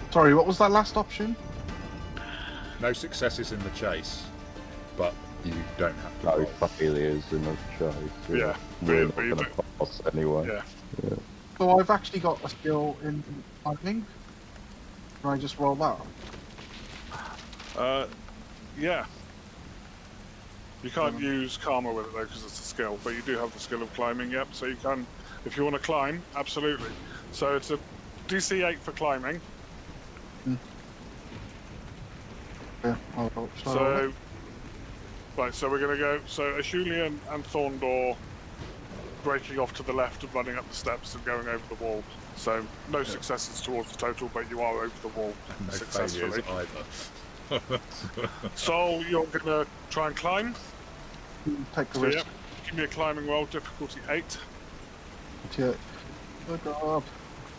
Sorry, what was that last option? No successes in the chase, but you don't have to No roll. failures in the chase. Yeah, We're but not you gonna pass anyway. Yeah. So I've actually got a skill in climbing. Can I just roll that? Yeah. You can't use Karma with it though because it's a skill, but you do have the skill of climbing, yep. So you can, if you want to climb, absolutely. So it's a DC 8 for climbing. Yeah. So, right, so we're going to go, so Ashulian and Thorndor breaking off to the left and running up the steps and going over the wall. So no successes towards the total, but you are over the wall No successfully. failures either. Sol, you're going to try and climb. Take the So, risk. yep, give me a climbing roll, difficulty 8. Yeah. Oh god.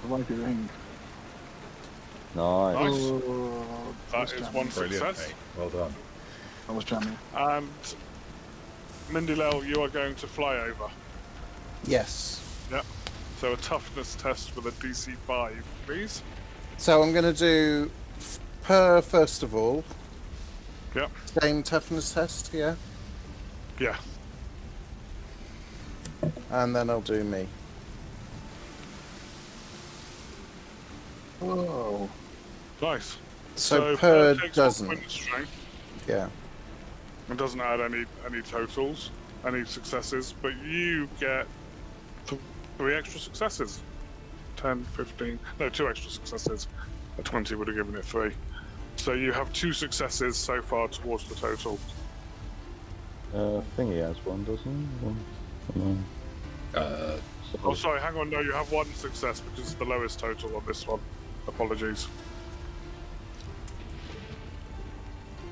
What am I doing? Nice. Nice. Oh, That was is jamming. 1 Brilliant. success. Hey, well done. I was jamming. And Mindilel, you are going to fly over. Yes. Yep. So a toughness test with a DC 5, please. So I'm going to do Purr first of all. Yep. Same toughness test, yeah? Yeah. And then I'll do me. Whoa. Nice. So Purr takes doesn't. 1 point of strength Yeah. and doesn't add any totals, any successes, but you get 3 extra successes. 10, 15, no, 2 extra successes. A 20 would have given it 3. So you have 2 successes so far towards the total. I think he has one, doesn't he? One. Oh, sorry, hang on, no, you have 1 success because it's the lowest total on this one. Apologies.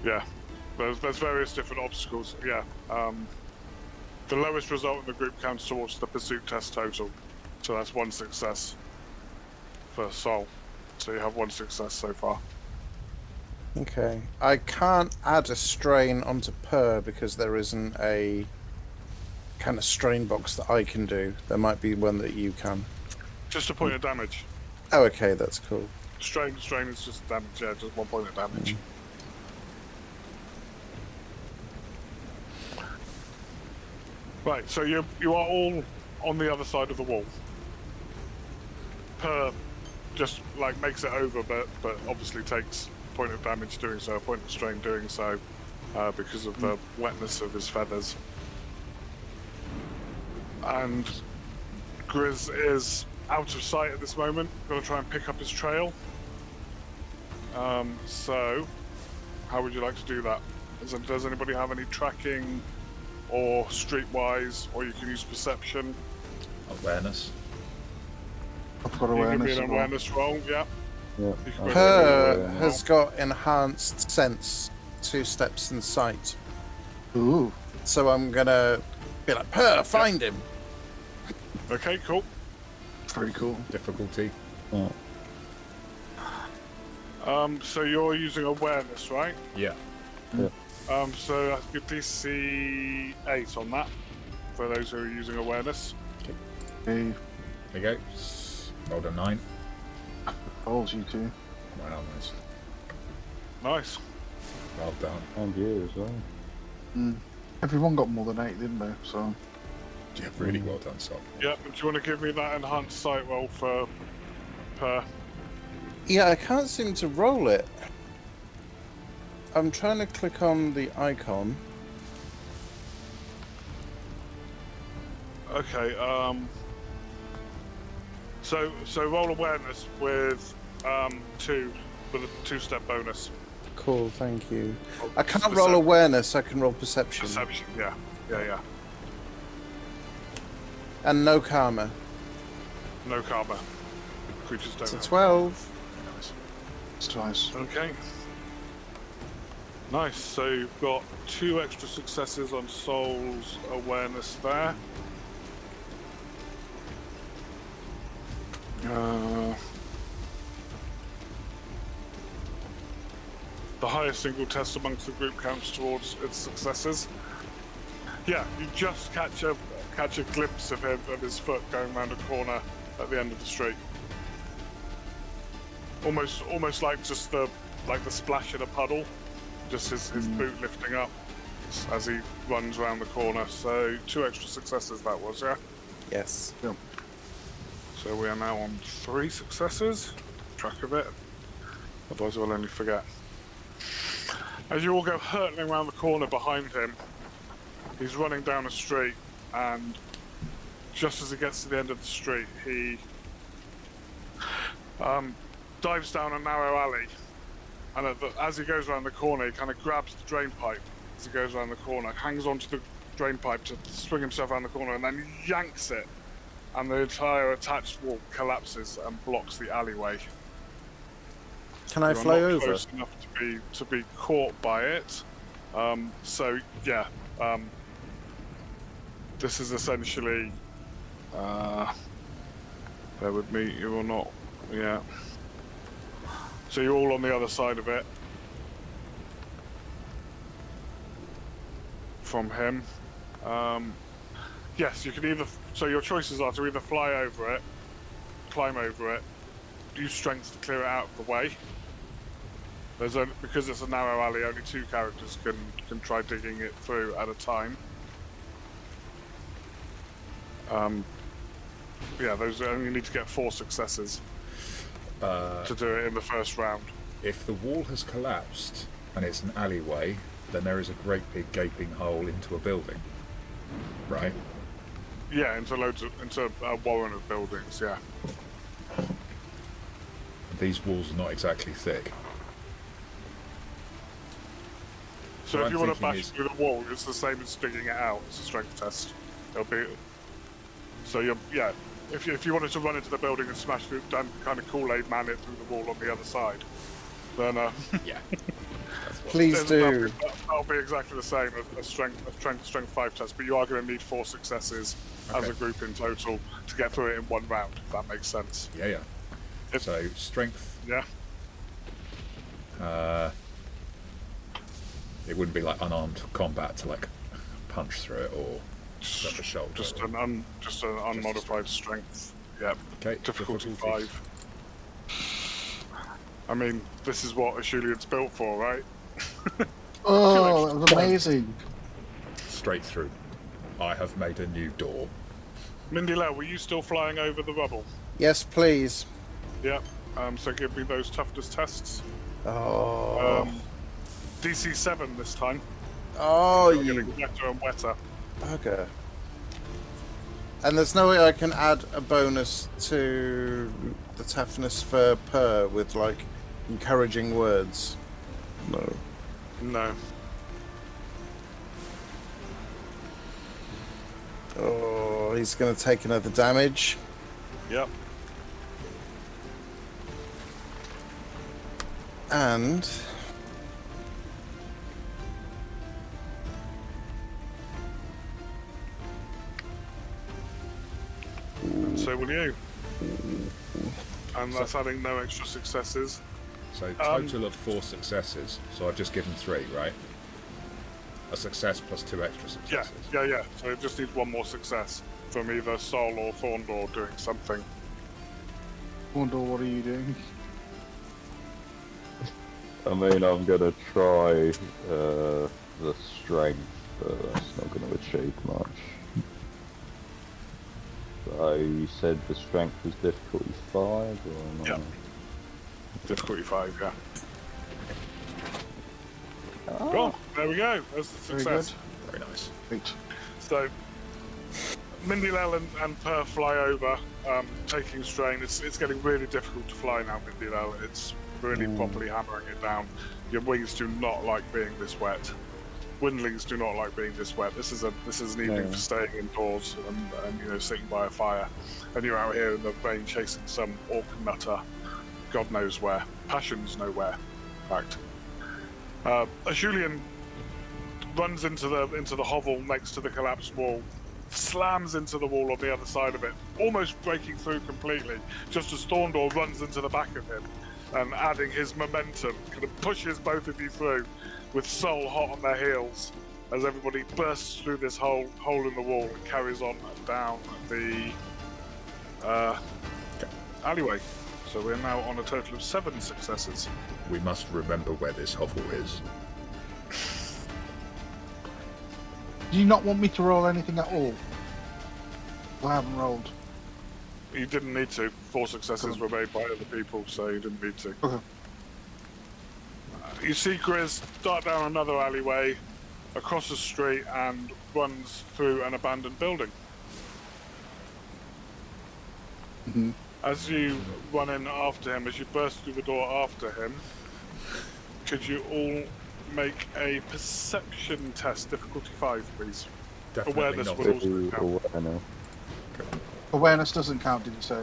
Yeah, there's various different obstacles, yeah. The lowest result in the group counts towards the pursuit test total. So that's 1 success for Sol. So you have 1 success so far. Okay. I can't add a strain onto Purr because there isn't a kind of strain box that I can do. There might be one that you can. Just a point of damage. Oh, okay, that's cool. Strain is just damage, yeah, just 1 point of damage. Right, so you are all on the other side of the wall. Per just like makes it over, but obviously takes a point of damage doing so, a point of strain doing so, because of the wetness of his feathers. And Grizz is out of sight at this moment. Going to try and pick up his trail. So, how would you like to do that? Does anybody have any tracking or streetwise, or you can use perception? Awareness. I've got You can awareness. be an as well. awareness roll, yeah. Yeah. You can go Per ahead. has got enhanced sense, 2 steps in sight. Ooh. So I'm gonna be like, Per, find him. Okay, cool. Very cool. Difficulty. Yeah. So you're using awareness, right? Yeah. So that's good DC 8 on that, for those who are using awareness. Hey, There you go. Rolled a 9. falls you two. Wow, nice. Nice. Well done. And you as well. Everyone got more than 8, didn't they? So Yeah, really well done, Sol. Yeah, do you want to give me that enhanced sight roll for Per? Yeah, I can't seem to roll it. I'm trying to click on the icon. Okay, so roll awareness with 2 with a 2-step bonus. Cool, thank you. Oh, I can't roll awareness, I can roll perception. Perception, yeah. And no karma. No karma. Creatures don't It's a have. 12. Nice. it's twice. Okay. Nice, so you've got 2 extra successes on Soul's awareness there. The highest single test amongst the group counts towards its successes. Yeah, you just catch a glimpse of him, of his foot going round a corner at the end of the street. Almost like just the splash in a puddle, just his boot lifting up as he runs round the corner. So 2 extra successes that was, yeah. Yes. So we are now on 3 successes. Track of it. Otherwise we'll only forget. As you all go hurtling around the corner behind him, he's running down a street, and just as he gets to the end of the street, he dives down a narrow alley. And as he goes around the corner, he kind of grabs the drain pipe as he goes around the corner, hangs onto the drain pipe to swing himself around the corner, and then yanks it. And the entire attached wall collapses and blocks the alleyway. Can I You're fly not over? close enough to be caught by it. So yeah, this is essentially. Bear with me. You will not. Yeah. So you're all on the other side of it. From him. Yes, you can either. So your choices are to either fly over it, climb over it, use strength to clear it out of the way. Because it's a narrow alley, only 2 characters can try digging it through at a time. Yeah, those only need to get 4 successes to do it in the first round. If the wall has collapsed and it's an alleyway, then there is a great big gaping hole into a building. Right? Yeah, into a warren of buildings. Yeah. These walls are not exactly thick. So What if you I'm want to thinking bash is- through the wall, it's the same as digging it out. It's a strength test. It'll be. So yeah. If you wanted to run into the building and smash through, kind of Kool-Aid man it through the wall on the other side, then Yeah. That's what Please do. that'll be exactly the same. A strength 5 test, but you are going to need 4 successes as Okay. a group in total to get through it in 1 round. If that makes sense. Yeah. If- So strength. Yeah. It wouldn't be like unarmed combat to like punch through it or set the shoulder. Just an unmodified strength. Yeah. Okay. Difficulty 5. I mean, this is what Ashulian's built for, right? Oh, that was amazing. Straight through. I have made a new door. Mindy Lau, were you still flying over the rubble? Yes, please. Yep. So give me those toughness tests. Oh. DC 7 this time. Oh, You're you getting wetter and wetter. bugger. And there's no way I can add a bonus to the toughness for Per with, like, encouraging words? No. No. Oh, he's going to take another damage. Yep. And... And so will you. And that's adding no extra successes. So total of 4 successes. So I've just given 3, right? A success plus 2 extra Yeah, successes. yeah. So it just needs one more success from either Sol or Thorndor doing something. Wonder, what are you doing? I mean, I'm gonna try the strength, but that's not gonna achieve much. So you said the strength was difficulty 5, or not? Yeah. Difficulty 5, yeah. Oh. Cool. There we go. That's the Very success. Very nice. Great. So, Mindy Lell and Per fly over, taking strain. It's getting really difficult to fly now, Mindy Lell. It's really properly hammering it down. Your wings do not like being this wet. Windlings do not like being this wet. This is an evening for staying indoors and sitting by a fire, and you're out here in the rain chasing some orc nutter, God knows where, passions nowhere. In fact, Julian runs into the hovel next to the collapsed wall, slams into the wall on the other side of it, almost breaking through completely, just as Thorndor runs into the back of him, and adding his momentum, kind of pushes both of you through, with Sol hot on their heels, as everybody bursts through this hole in the wall and carries on down the alleyway. So we're now on a total of 7 successes. We must remember where this hovel is. Do you not want me to roll anything at all? I haven't rolled. You didn't need to. 4 successes were made by other people, so you didn't need to. Okay. You see Grizz dart down another alleyway, across the street, and runs through an abandoned building. Mm-hmm. As you run in after him, as you burst through the door after him, could you all make a perception test, difficulty 5, please? Definitely Awareness not. will also count. Awareness. Awareness doesn't count, did you say?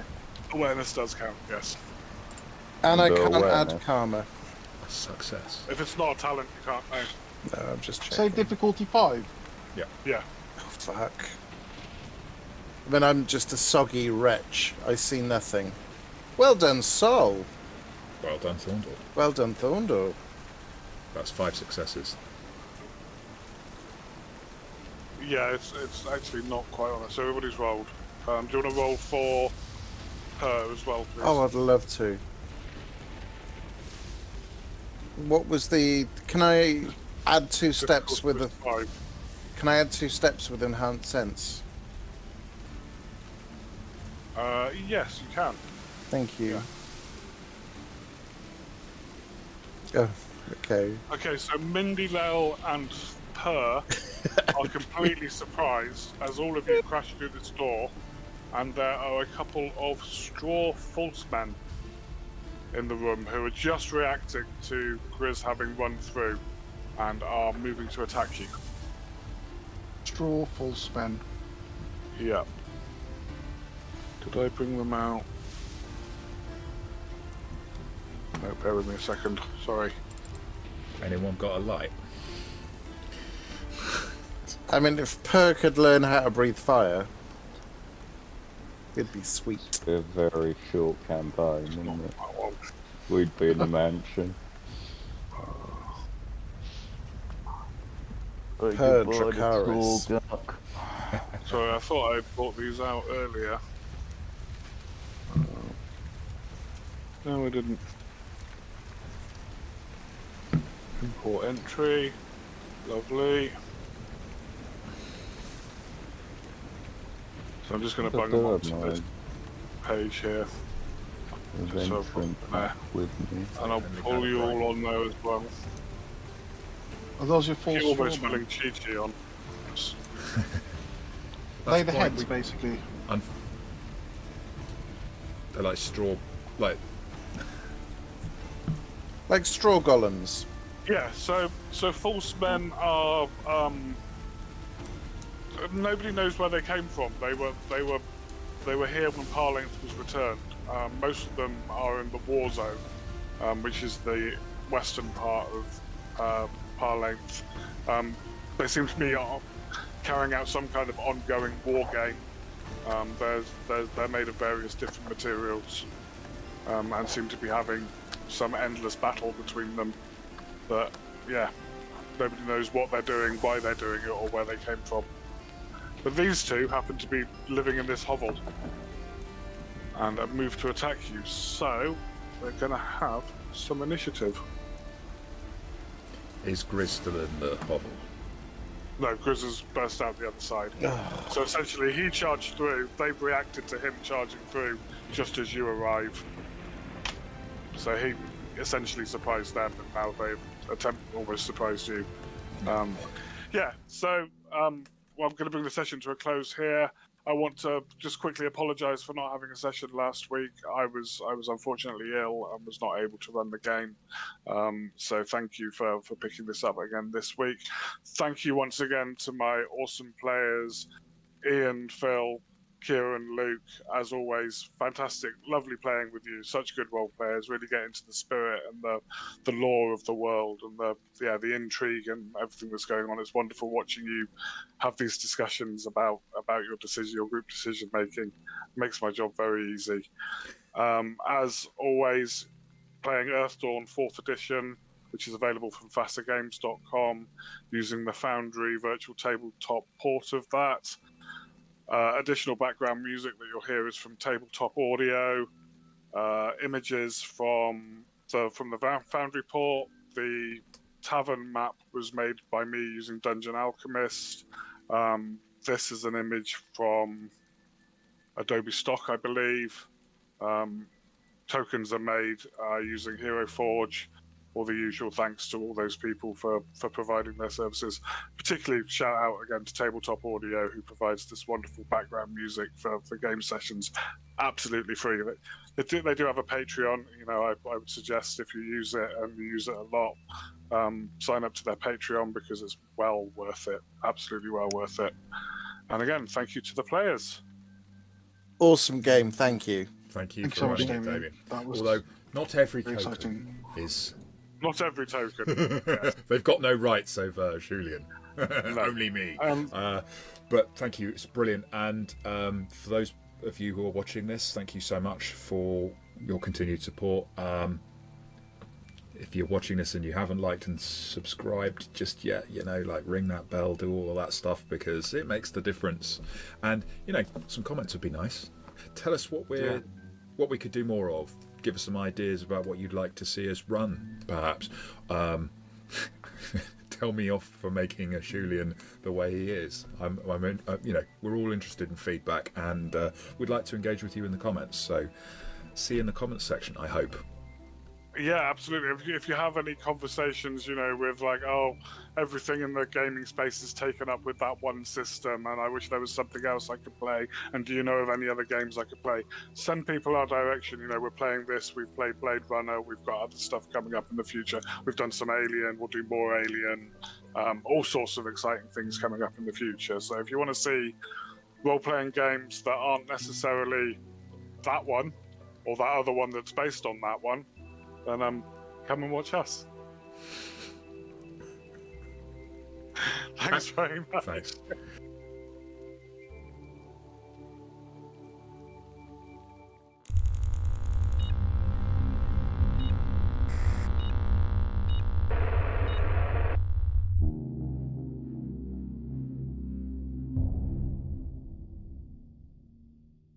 Awareness does count, yes. And I The can't add awareness. karma. Success. If it's not a talent, you can't. No. No, I'm just Say checking. difficulty 5. Yeah. Oh, fuck. I mean, I'm just a soggy wretch. I see nothing. Well done, Sol. Well done, Thorndor. Well done, Thorndor. That's 5 successes. Yeah, it's actually not quite on it. So everybody's rolled. Do you want to roll for her as well, please? Oh, I'd love to. What was the... Can I add 2 steps with a... Difficulty 5. Can I add 2 steps with enhanced sense? Yes, you can. Thank you. Yeah. Oh, okay. Okay, so Mindy Lell and Per are completely surprised as all of you crash through this door, and there are a couple of straw false men in the room who are just reacting to Grizz having run through and are moving to attack you. Straw full spend. Yeah. Did I bring them out? No, bear with me a second. Sorry. Anyone got a light? I mean, if Per could learn how to breathe fire, it'd be sweet. A very short campaign, isn't it? I won't. We'd be in the mansion. Per Dracarys. Sorry, I thought I brought these out earlier. No, I didn't. Import entry. Lovely. So I'm just going to The bung them third onto this page here. Just so I've got Adventuring there. back with me. And I'll pull you all on there as well. Are those your full You're almost straw, feeling man? cheeky on. Lay the why heads, we- basically. They're like straw, like Like straw golems. Yeah, so false men are nobody knows where they came from. They were here when Parlength was returned. Most of them are in the war zone, which is the western part of Parlength. They seem to be carrying out some kind of ongoing war game. They're made of various different materials, and seem to be having some endless battle between them. But yeah, nobody knows what they're doing, why they're doing it, or where they came from. But these two happen to be living in this hovel and have moved to attack you, so they're going to have some initiative. is Grizz still in the hovel? No, Grizz has burst out the other side. So essentially, he charged through. They've reacted to him charging through just as you arrive. So he essentially surprised them, and now they've almost surprised you. Yeah. So well, I'm going to bring the session to a close here. I want to just quickly apologise for not having a session last week. I was unfortunately ill and was not able to run the game. So thank you for picking this up again this week. Thank you once again to my awesome players, Ian, Phil, Kieran, Luke. As always, fantastic, lovely playing with you. Such good role players. Really get into the spirit and the lore of the world and the intrigue and everything that's going on. It's wonderful watching you have these discussions about your group decision making. Makes my job very easy. As always, playing Earthdawn 4th edition, which is available from FASAGames.com, using the Foundry virtual tabletop port of that. Additional background music that you'll hear is from Tabletop Audio. Images from the Foundry port. The tavern map was made by me using Dungeon Alchemist. This is an image from Adobe Stock, I believe. Tokens are made using Hero Forge. All the usual thanks to all those people for providing their services. Particularly shout out again to Tabletop Audio, who provides this wonderful background music for game sessions, absolutely free. They do have a Patreon. You know, I would suggest if you use it and you use it a lot, sign up to their Patreon because it's well worth it, absolutely well worth it. And again, thank you to the players. Awesome game, thank you. Thank you Thanks for so much, running it, Damien. Damien. That was Although not every very token exciting. is. Not every token. Yes. They've got no rights over Julian. Only me. But thank you, it's brilliant. And for those of you who are watching this, thank you so much for your continued support. If you're watching this and you haven't liked and subscribed just yet, you know, like ring that bell, do all of that stuff because it makes the difference. And you know, some comments would be nice. Tell us what we could do more of. Give us some ideas about what you'd like to see us run, perhaps. Tell me off for making a Julian the way he is. You know, we're all interested in feedback, and we'd like to engage with you in the comments. So, see you in the comments section, I hope. Yeah, absolutely. If you have any conversations, you know, with like, oh, everything in the gaming space is taken up with that one system, and I wish there was something else I could play, and do you know of any other games I could play? Send people our direction. You know, we're playing this, we've played Blade Runner, we've got other stuff coming up in the future. We've done some Alien, we'll do more Alien, all sorts of exciting things coming up in the future. So if you want to see role-playing games that aren't necessarily that one, or that other one that's based on that one, then come and watch us. Thanks very much. Thanks.